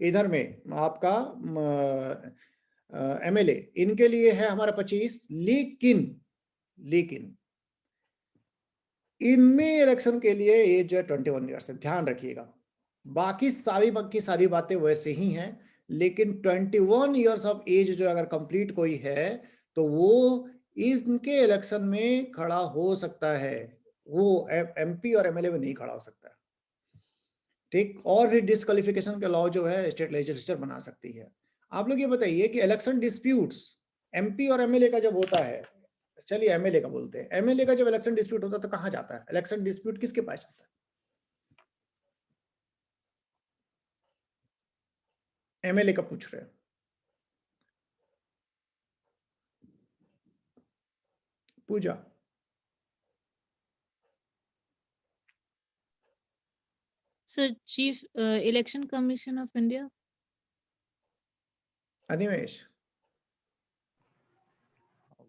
इधर में आपका एमएलए, इनके लिए है हमारा 25। लेकिन इनमें इलेक्शन के लिए एज जो है 21 ईयर्स है, ध्यान रखिएगा। बाकी सारी बातें वैसे ही हैं, लेकिन 21 ईयर्स ऑफ एज जो अगर कंप्लीट कोई है, तो वो इनके इलेक्शन में खड़ा हो सकता है, वो एमपी और एमएलए में नहीं खड़ा हो सकता। ठीक, और भी डिस्क्वालिफिकेशन के लॉ जो है स्टेट लेजिस्लेचर बना सकती है। आप लोग ये बताइए कि इलेक्शन डिस्प्यूट्स एमपी और एमएलए का जब होता है, चलिए एमएलए का बोलते हैं, एमएलए का जब इलेक्शन डिस्प्यूट होता है तो कहां जाता है? इलेक्शन डिस्प्यूट किसके पास जाता है? एमएलए का पूछ रहे हैं। पूजा? Sir, Chief Election Commission of India. Animesh,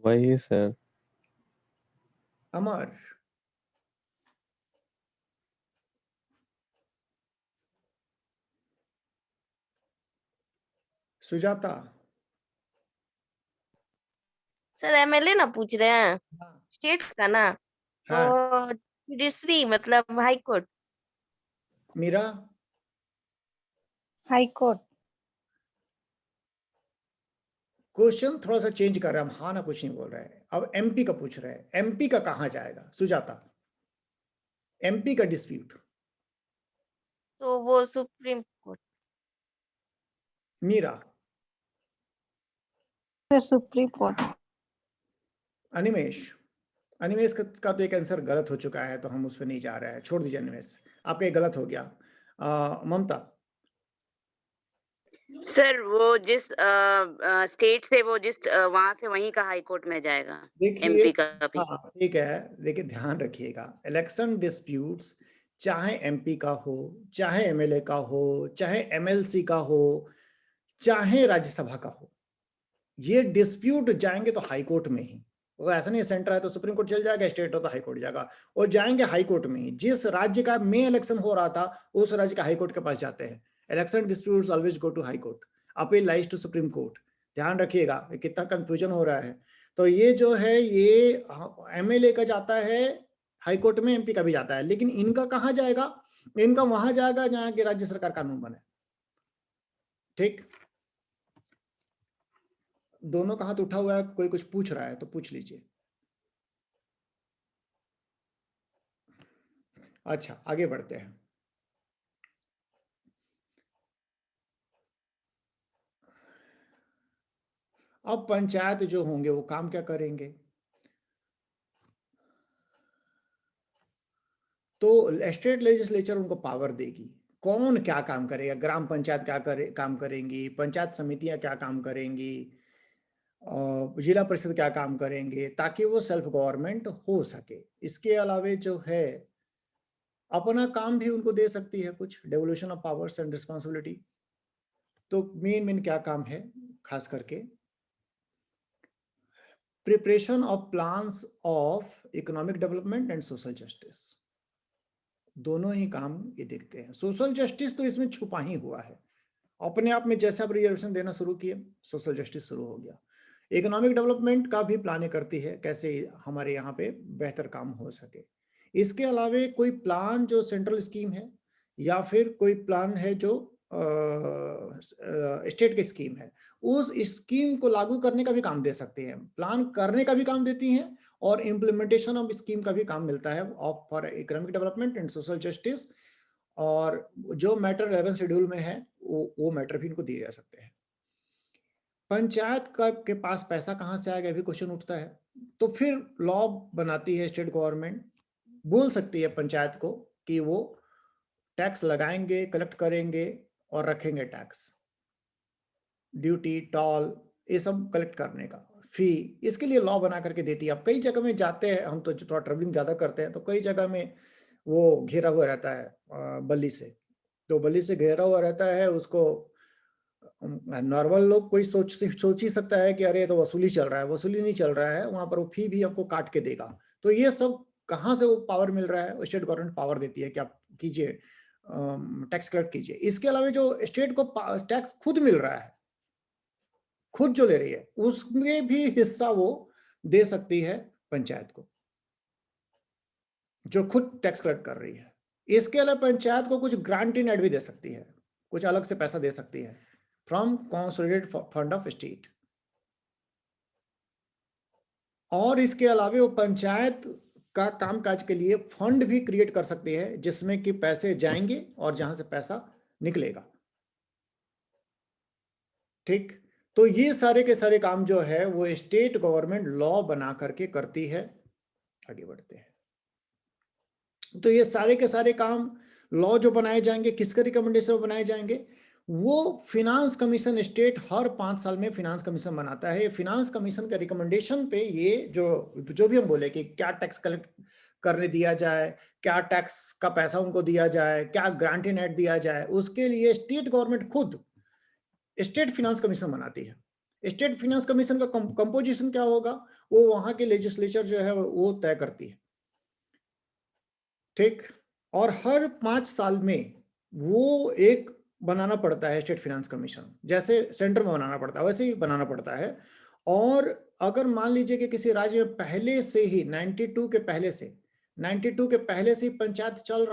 वही सर। अमर, सुजाता, सर एमएलए ना पूछ रहे हैं हाँ स्टेट का ना, हाँ, तो जुडिशरी मतलब high court. Meera, high court. Question थोड़ा सा चेंज कर रहे हैं हम, हाँ ना कुछ नहीं बोल रहे हैं, अब एमपी का पूछ रहे हैं। एमपी का कहाँ जाएगा सुजाता? एमपी का डिस्प्यूट। तो वो supreme court. Meera, sir supreme court. Animesh, Animesh का तो एक आंसर गलत हो चुका है, तो हम उस पर नहीं जा रहे हैं, छोड़ दीजिए अनिमेश, आपका एक गलत हो गया। ममता, सर वो जिस स्टेट से वो जिस वहां से वहीं का हाई कोर्ट में जाएगा। देखिए, एमपी का भी। हाँ ठीक है, देखिए ध्यान रखिएगा, इलेक्शन डिस्प्यूट्स चाहे एमपी का हो, चाहे एमएलए का हो, चाहे एमएलसी का हो, चाहे राज्यसभा का हो, ये डिस्प्यूट जाएंगे तो हाई कोर्ट में ही। वो ऐसा नहीं, सेंटर है तो सुप्रीम कोर्ट चल जाएगा, स्टेट हो तो हाई कोर्ट जाएगा, और जाएंगे हाई कोर्ट में ही। जिस राज्य का में इलेक्शन हो रहा था उस राज्य का हाई कोर्ट के पास जाते हैं। Election disputes always go to high court, appeal lies to supreme court. ध्यान रखिएगा, कितना कंफ्यूजन हो रहा है। तो ये जो है ये एमएलए का जाता है हाई कोर्ट में, एमपी का भी जाता है, लेकिन इनका कहाँ जाएगा? इनका वहां जाएगा जहां की राज्य सरकार कानून बने। ठीक, दोनों का हाथ उठा हुआ है, कोई कुछ पूछ रहा है तो पूछ लीजिए। अच्छा, आगे बढ़ते हैं। अब पंचायत जो होंगे वो काम क्या करेंगे? तो स्टेट लेजिस्लेचर उनको पावर देगी। कौन क्या काम करेगा? ग्राम पंचायत क्या काम करेंगी, पंचायत समितियां क्या काम करेंगी, जिला परिषद क्या काम करेंगे, ताकि वो सेल्फ गवर्नमेंट हो सके। इसके अलावे जो है अपना काम भी उनको दे सकती है कुछ, devolution of powers and responsibility. तो मेन क्या काम है? खास करके preparation of plans of economic development and social justice, दोनों ही काम ये देखते हैं। सोशल जस्टिस तो इसमें छुपा ही हुआ है, अपने आप में जैसे आप रिजर्वेशन देना शुरू किए सोशल जस्टिस शुरू हो गया। इकोनॉमिक डेवलपमेंट का भी प्लानिंग करती है, कैसे हमारे यहाँ पे बेहतर काम हो सके। इसके अलावे कोई प्लान जो सेंट्रल स्कीम है या फिर कोई प्लान है जो स्टेट की स्कीम है, उस स्कीम को लागू करने का भी काम दे सकते हैं। प्लान करने का भी काम देती हैं और इम्प्लीमेंटेशन ऑफ स्कीम का भी काम मिलता है of for economic development and social justice. और जो मैटर 11 शेड्यूल में है वो मैटर भी इनको दिए जा सकते हैं। पंचायत का के पास पैसा कहाँ से आएगा भी क्वेश्चन उठता है। तो फिर लॉ बनाती है स्टेट गवर्नमेंट, बोल सकती है पंचायत को कि वो टैक्स लगाएंगे, कलेक्ट करेंगे और रखेंगे टैक्स, ड्यूटी, टॉल, ये सब कलेक्ट करने का फी, इसके लिए लॉ बना करके देती है। अब कई जगह में जाते हैं हम, तो थोड़ा ट्रेवलिंग ज्यादा करते हैं, तो कई जगह में वो घेरा हुआ रहता है बल्ली से, तो बल्ली से घेरा हुआ रहता है, उसको नॉर्मल लोग कोई सोच ही सकता है कि अरे तो वसूली चल रहा है। वसूली नहीं चल रहा है, वहां पर वो फी भी आपको काट के देगा। तो ये सब कहाँ से वो पावर मिल रहा है? स्टेट गवर्नमेंट पावर देती है कि आप कीजिए, टैक्स कलेक्ट कीजिए। इसके अलावा जो स्टेट को टैक्स खुद मिल रहा है, खुद जो ले रही है, उसमें भी हिस्सा वो दे सकती है पंचायत को, जो खुद टैक्स कलेक्ट कर रही है। इसके अलावा पंचायत को कुछ ग्रांट इन एड भी दे सकती है, कुछ अलग से पैसा दे सकती है from consolidated fund of state. और इसके अलावा वो पंचायत का कामकाज के लिए फंड भी क्रिएट कर सकती है, जिसमें कि पैसे जाएंगे और जहां से पैसा निकलेगा। ठीक, तो ये सारे के सारे काम जो है वो स्टेट गवर्नमेंट लॉ बना करके करती है। आगे बढ़ते हैं। तो ये सारे के सारे काम लॉ जो बनाए जाएंगे, किसके रिकमेंडेशन में बनाए जाएंगे? वो फिनांस कमीशन स्टेट हर 5 साल में फिनांस कमीशन बनाता है। फिनांस कमीशन के रिकमेंडेशन पे ये जो भी हम बोले कि क्या टैक्स कलेक्ट करने दिया जाए, क्या टैक्स का पैसा उनको दिया जाए, क्या ग्रांट इन एड दिया जाए, उसके लिए स्टेट गवर्नमेंट खुद स्टेट फिनांस कमीशन बनाती है। स्टेट फिनांस कमीशन का कंपोजिशन क्या होगा वो वहां के लेजिस्लेचर जो है वो तय करती है, ठीक। और हर 5 साल में वो एक बनाना पड़ता है स्टेट फिनांस कमीशन, जैसे सेंटर में बनाना पड़ता है वैसे ही बनाना पड़ता है। और अगर मान लीजिए कि किसी राज्य में पहले से ही 92 के पहले से ही पंचायत चल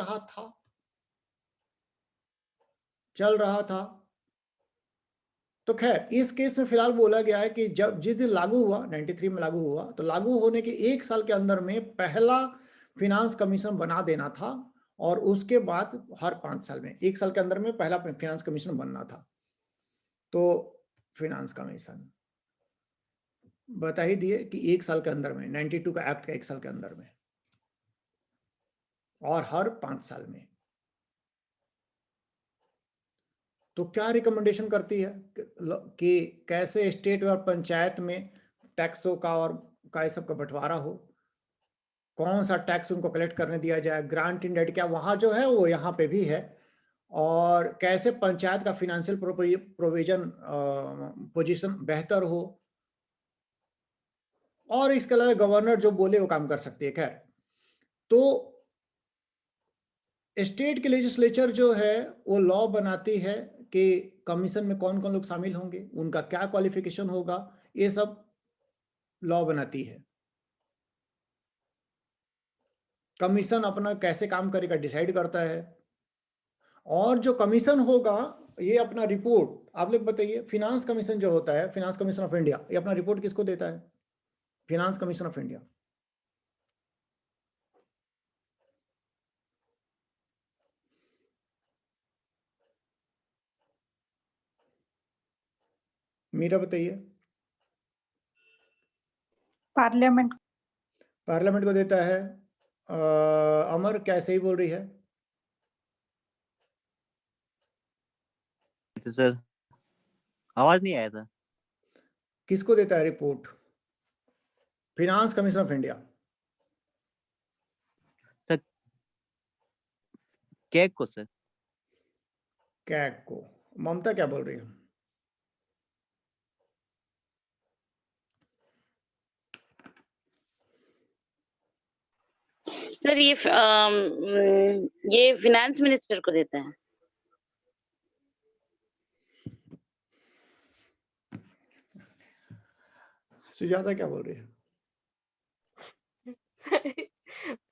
रहा था, तो खैर इस केस में फिलहाल बोला गया है कि जब जिस दिन लागू हुआ 93 में लागू हुआ, तो लागू होने के 1 साल के अंदर में पहला फिनांस कमीशन बना देना था, और उसके बाद हर 5 साल में 1 साल के अंदर में पहला फिनांस कमीशन बनना था। तो फिनांस कमीशन बता ही दिए कि 1 साल के अंदर में 92 का एक्ट का 1 साल के अंदर में और हर 5 साल में। तो क्या रिकमेंडेशन करती है कि कैसे स्टेट और पंचायत में टैक्सों का और का सब का बंटवारा हो, कौन सा टैक्स उनको कलेक्ट करने दिया जाए, ग्रांट इन एड क्या वहां जो है वो यहाँ पे भी है, और कैसे पंचायत का फिनेंशियल प्रोविजन पोजीशन बेहतर हो, और इसके अलावा गवर्नर जो बोले वो काम कर सकती है। खैर, तो स्टेट के लेजिस्लेचर जो है वो लॉ बनाती है कि कमीशन में कौन कौन लोग शामिल होंगे, उनका क्या क्वालिफिकेशन होगा, ये सब लॉ बनाती है। कमीशन अपना कैसे काम करेगा डिसाइड करता है, और जो कमीशन होगा ये अपना रिपोर्ट, आप लोग बताइए, फिनांस कमीशन जो होता है, फिनांस कमीशन ऑफ इंडिया, ये अपना रिपोर्ट किसको देता है? Finance commission of India. Meera बताइए। पार्लियामेंट को देता है। अमर क्या सही बोल रही है? तो सर आवाज नहीं आया था। किसको देता है report? Finance commission of India. Sir CAG को सर। कैग को। ममता क्या बोल रही है? सर ये फिनांस मिनिस्टर को देता है। सुजाता क्या बोल रही है?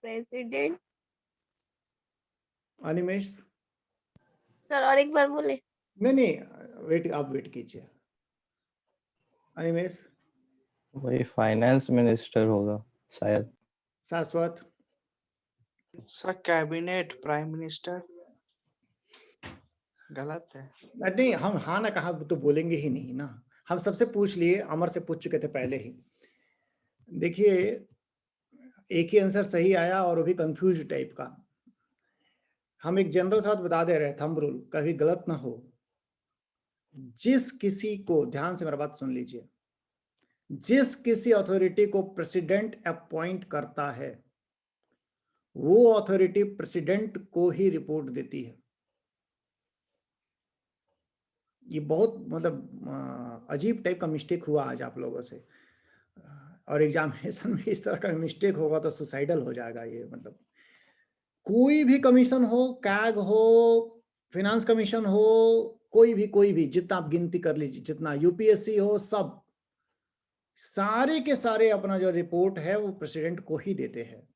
प्रेसिडेंट। अनिमेश? सर और एक बार बोले। नहीं, वेट, आप वेट कीजिए। अनिमेश? वही फाइनेंस मिनिस्टर होगा शायद। शाश्वत? Sir cabinet prime minister. गलत है। नहीं, हम हाँ ना कहा तो बोलेंगे ही नहीं ना, हम सबसे पूछ लिए, अमर से पूछ चुके थे पहले ही। देखिए एक ही आंसर सही आया और वो भी कंफ्यूज टाइप का। हम एक जनरल सा बता दे रहे, थंब रूल कभी गलत ना हो। जिस किसी को, ध्यान से मेरा बात सुन लीजिए, जिस किसी अथॉरिटी को प्रेसिडेंट अपॉइंट करता है वो अथॉरिटी प्रेसिडेंट को ही रिपोर्ट देती है। ये बहुत मतलब अजीब टाइप का मिस्टेक हुआ आज आप लोगों से, और एग्जामिनेशन में इस तरह का मिस्टेक होगा तो सुसाइडल हो जाएगा ये। मतलब कोई भी कमीशन हो, कैग हो, फिनांस कमीशन हो, कोई भी जितना आप गिनती कर लीजिए, जितना यूपीएससी हो, सब सारे के सारे अपना जो रिपोर्ट है वो प्रेसिडेंट को ही देते हैं।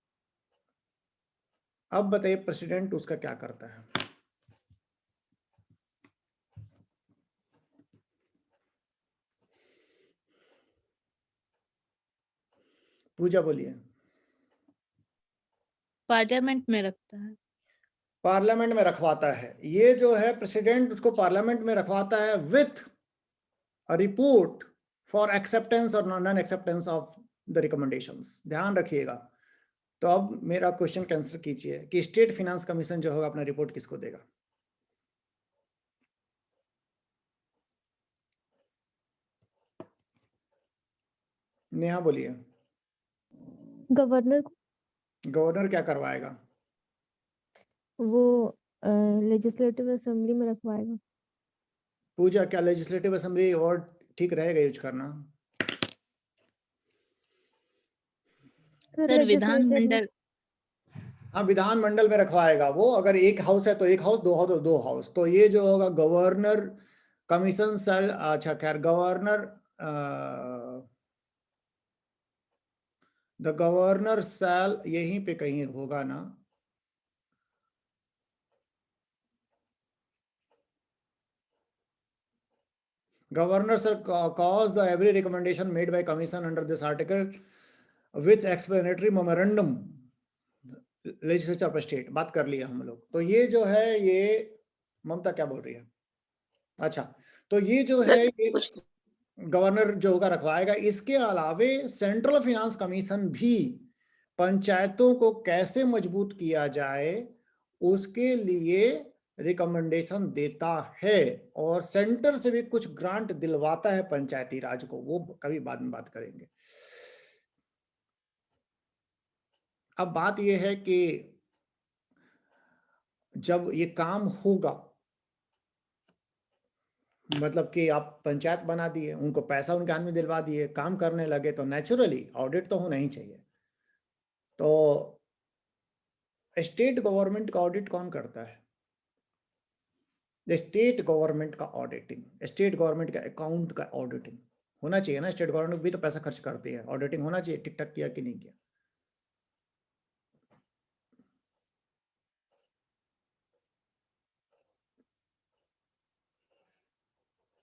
अब बताइए प्रेसिडेंट उसका क्या करता है? पूजा बोलिए। पार्लियामेंट में रखता है। पार्लियामेंट में रखवाता है। ये जो है प्रेसिडेंट उसको पार्लियामेंट में रखवाता है with a report for acceptance और non acceptance of the recommendations. ध्यान रखिएगा। तो अब मेरा क्वेश्चन कैंसिल कीजिए कि स्टेट फिनांस कमीशन जो होगा अपना रिपोर्ट किसको देगा? नेहा बोलिए। गवर्नर गवर्नर क्या करवाएगा? वो लेजिस्लेटिव असेंबली में रखवाएगा। पूजा, क्या लेजिस्लेटिव असेंबली और ठीक रहेगा यूज करना? सर सर लेजिस्लेचर में विधानमंडल हाँ, विधानमंडल में रखवाएगा वो। अगर एक हाउस है तो एक हाउस, दो हाउस तो दो हाउस। तो ये जो होगा गवर्नर कमीशन सेल, अच्छा खैर गवर्नर, द गवर्नर सेल यहीं पे कहीं होगा ना। Governor shall cause the every recommendation made by commission under this article with explanatory memorandum legislature per state। बात कर लिया हम लोग। तो ये जो है, ये ममता क्या बोल रही है? अच्छा, तो ये जो है ये गवर्नर जो होगा रखवाएगा। इसके अलावे सेंट्रल फाइनेंस कमीशन भी पंचायतों को कैसे मजबूत किया जाए उसके लिए रिकमेंडेशन देता है, और सेंटर से भी कुछ ग्रांट दिलवाता है पंचायती राज को। वो कभी बाद में बात करेंगे। अब बात यह है कि जब ये काम होगा, मतलब कि आप पंचायत बना दिए, उनको पैसा उनके हाथ में दिलवा दिए, काम करने लगे, तो नेचुरली ऑडिट तो होना ही चाहिए। तो स्टेट गवर्नमेंट का ऑडिट कौन करता है? स्टेट गवर्नमेंट का ऑडिटिंग, स्टेट गवर्नमेंट का अकाउंट का ऑडिटिंग होना चाहिए ना। स्टेट गवर्नमेंट भी तो पैसा खर्च करती है, ऑडिटिंग होना चाहिए, ठीक ठाक किया कि नहीं किया।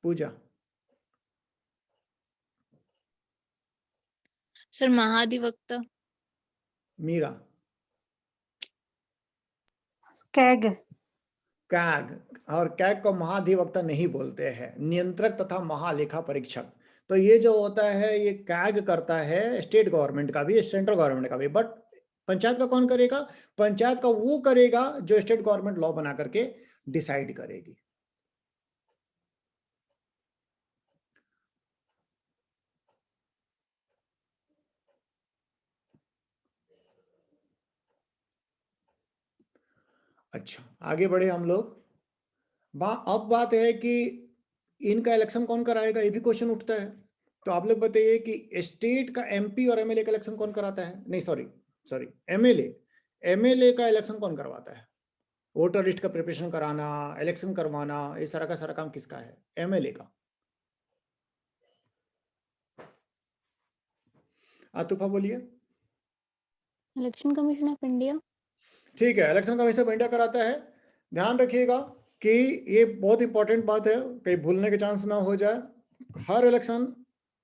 पूजा, सर महाधिवक्ता मीरा, कैग कैग। और कैग को महाधिवक्ता नहीं बोलते हैं, नियंत्रक तथा महालेखा परीक्षक। तो ये जो होता है ये कैग करता है, स्टेट गवर्नमेंट का भी, सेंट्रल गवर्नमेंट का भी। बट पंचायत का कौन करेगा? पंचायत का वो करेगा जो स्टेट गवर्नमेंट लॉ बना करके डिसाइड करेगी। अच्छा, आगे बढ़े हम लोग। अब बात है कि इनका इलेक्शन कौन कराएगा, ये भी क्वेश्चन उठता है। तो आप लोग बताइए कि स्टेट का एमपी और एमएलए का इलेक्शन कौन कराता है? नहीं, सॉरी एमएलए का इलेक्शन कौन करवाता है? वोटर लिस्ट का प्रिपरेशन कराना, इलेक्शन करवाना, इस तरह का सारा काम किसका है? एमएलए का। आतुफा बोलिए। Election commission of India. ठीक है, इलेक्शन कमीशन ऑफ इंडिया कराता है। ध्यान रखिएगा कि ये बहुत इंपॉर्टेंट बात है, कहीं भूलने के चांस ना हो जाए। हर election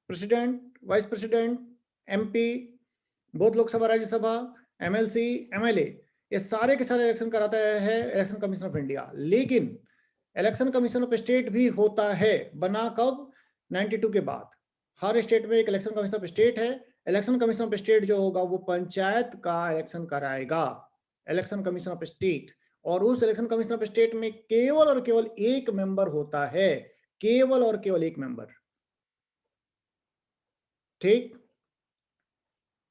president, vice president, MP, both Lok Sabha Rajya Sabha, MLC, MLA, ये सारे के सारे इलेक्शन कराता है इलेक्शन कमीशन ऑफ इंडिया। लेकिन इलेक्शन कमीशन ऑफ स्टेट भी होता है, बना कब? 92 के बाद। हर स्टेट में एक इलेक्शन कमीशन ऑफ स्टेट है। इलेक्शन कमीशन ऑफ स्टेट जो होगा वो पंचायत का इलेक्शन कराएगा, इलेक्शन कमीशन ऑफ स्टेट। और उस इलेक्शन कमीशन ऑफ स्टेट में केवल और केवल एक मेंबर होता है, केवल और केवल एक मेंबर। ठीक,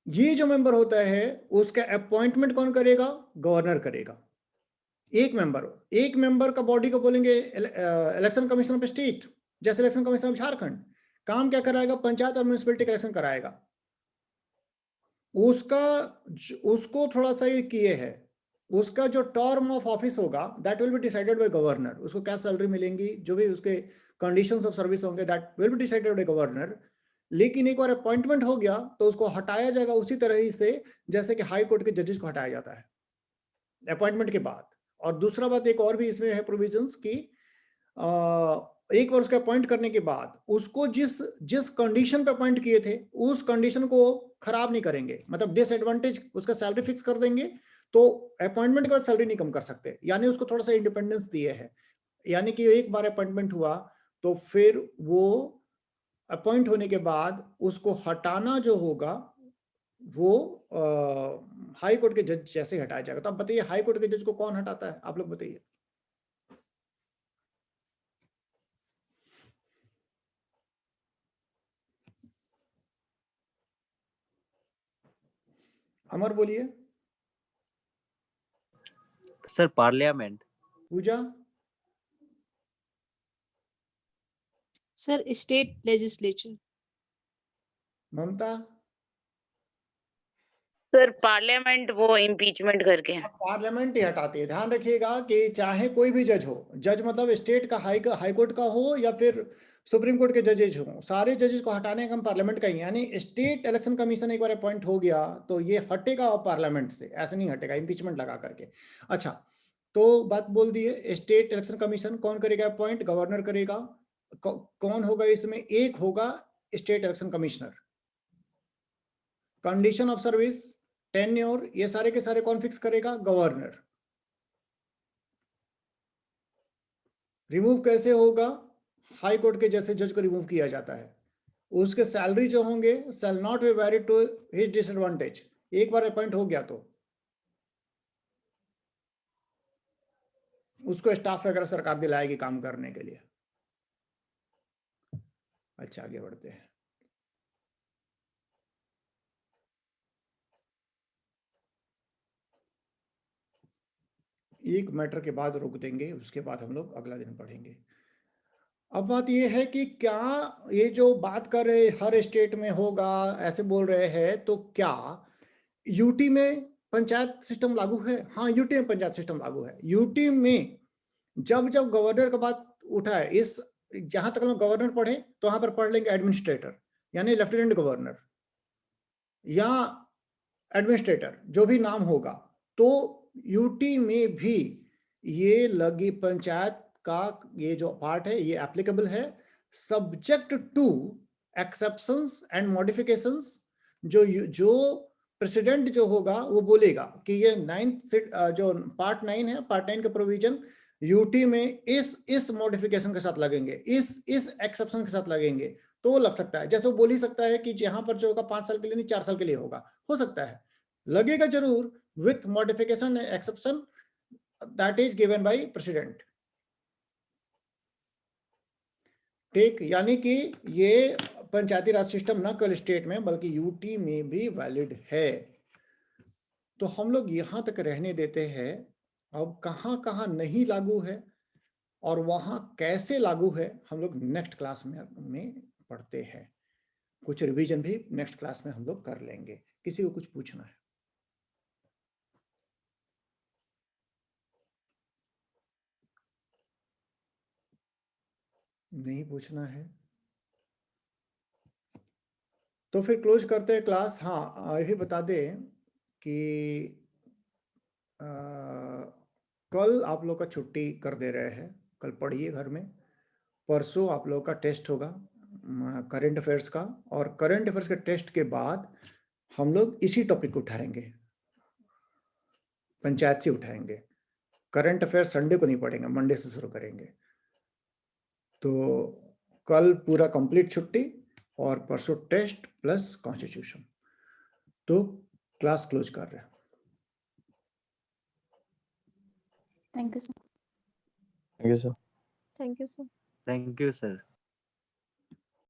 ये जो मेंबर होता है उसका अपॉइंटमेंट कौन करेगा? गवर्नर करेगा। एक मेंबर का बॉडी को बोलेंगे इलेक्शन कमीशन ऑफ स्टेट। जैसे इलेक्शन कमीशन ऑफ झारखंड काम क्या कराएगा? पंचायत और म्यूनिसिपैलिटी का इलेक्शन कराएगा। उसको थोड़ा सा ये किए है, उसका जो टर्म ऑफ ऑफिस होगा that will be decided by governor. उसको क्या सैलरी मिलेंगी, जो भी उसके कंडीशंस ऑफ सर्विस होंगे that will be decided by governor. लेकिन एक बार अपॉइंटमेंट हो गया तो उसको हटाया जाएगा उसी तरह ही से जैसे कि हाई कोर्ट के जजेस को हटाया जाता है अपॉइंटमेंट के बाद। और दूसरा बात एक और भी इसमें है प्रोविजंस की, एक बार उसको अपॉइंट करने के बाद उसको जिस कंडीशन पे अपॉइंट किए थे उस कंडीशन को खराब नहीं करेंगे, मतलब डिसएडवांटेज उसका सैलरी फिक्स कर देंगे। तो अपॉइंटमेंट के बाद सैलरी नहीं कम कर सकते, यानी उसको थोड़ा सा इंडिपेंडेंस दिए है। यानी कि एक बार अपॉइंटमेंट हुआ तो फिर वो अपॉइंट होने के बाद उसको हटाना जो होगा वो हाई कोर्ट के जज जैसे ही हटाया जाएगा। तो आप बताइए हाई कोर्ट के जज को कौन हटाता है? आप लोग बताइए। अमर बोलिए। Sir parliament. Puja, sir state legislature. Mamata, sir parliament वो इम्पीचमेंट करके। पार्लियामेंट ही हटाते हैं। ध्यान रखिएगा कि चाहे कोई भी जज हो, जज मतलब स्टेट का हाई कोर्ट का हो या फिर सुप्रीम कोर्ट के जजेज हो, सारे जजेस को हटाने का हम पार्लियामेंट का ही, यानी स्टेट इलेक्शन कमीशन एक बार अपॉइंट हो गया तो ये हटेगा और पार्लियामेंट से ऐसे नहीं हटेगा इम्पीचमेंट लगा करके। अच्छा, तो बात बोल दिए, स्टेट इलेक्शन कमीशन कौन करेगा अपॉइंट? गवर्नर करेगा। कौन होगा इसमें? एक होगा state election commissioner. Condition of service, tenure, ये सारे के सारे कौन फिक्स करेगा? गवर्नर। रिमूव कैसे होगा? हाई कोर्ट के जैसे जज को रिमूव किया जाता है। उसके सैलरी जो होंगे shall not be very to his disadvantage. एक बार अपॉइंट हो गया तो उसको स्टाफ वगैरह सरकार दिलाएगी काम करने के लिए। अच्छा, आगे बढ़ते हैं। एक मैटर के बाद रोक देंगे, उसके बाद हम लोग अगला दिन पढ़ेंगे। अब बात यह है कि क्या ये जो बात कर रहे हर स्टेट में होगा ऐसे बोल रहे हैं, तो क्या यूटी में पंचायत सिस्टम लागू है? हाँ, यूटी में पंचायत सिस्टम लागू है। यूटी में जब जब गवर्नर का बात उठा है, इस जहां तक हम गवर्नर पढ़े तो वहां पर पढ़ लेंगे एडमिनिस्ट्रेटर, यानी लेफ्टिनेंट गवर्नर या एडमिनिस्ट्रेटर, जो भी नाम होगा। तो यूटी में भी ये लगी पंचायत का ये जो पार्ट है ये एप्लीकेबल है, subject to exceptions and modifications. जो प्रेसिडेंट जो होगा वो बोलेगा कि ये 9th जो पार्ट 9 है, पार्ट 9 के प्रोविजन यूटी में इस मॉडिफिकेशन के साथ लगेंगे, इस एक्सेप्शन के साथ लगेंगे, तो लग सकता है। जैसे वो बोल ही सकता है कि यहाँ पर जो होगा 5 साल के लिए नहीं 4 साल के लिए होगा, हो सकता है, लगेगा जरूर with modification exception that is given by president. ठीक, यानी कि ये पंचायती राज सिस्टम न केवल स्टेट में बल्कि यूटी में भी वैलिड है। तो हम लोग यहां तक रहने देते हैं। अब कहां कहां नहीं लागू है और वहां कैसे लागू है हम लोग नेक्स्ट क्लास में पढ़ते हैं। कुछ रिवीजन भी नेक्स्ट क्लास में हम लोग कर लेंगे। किसी को कुछ पूछना है? नहीं पूछना है तो फिर क्लोज करते हैं क्लास। हाँ, ये भी बता दें कि कल आप लोग का छुट्टी कर दे रहे हैं, कल पढ़िए घर में। परसों आप लोग का टेस्ट होगा करंट अफेयर्स का, और करंट अफेयर्स के टेस्ट के बाद हम लोग इसी टॉपिक को उठाएंगे, पंचायत से उठाएंगे। करंट अफेयर संडे को नहीं पढ़ेंगे, मंडे से शुरू करेंगे। तो कल पूरा कंप्लीट छुट्टी और परसों टेस्ट प्लस कॉन्स्टिट्यूशन। तो क्लास क्लोज कर रहे हैं। Thank you sir. Thank you sir. Thank you sir. Thank you sir.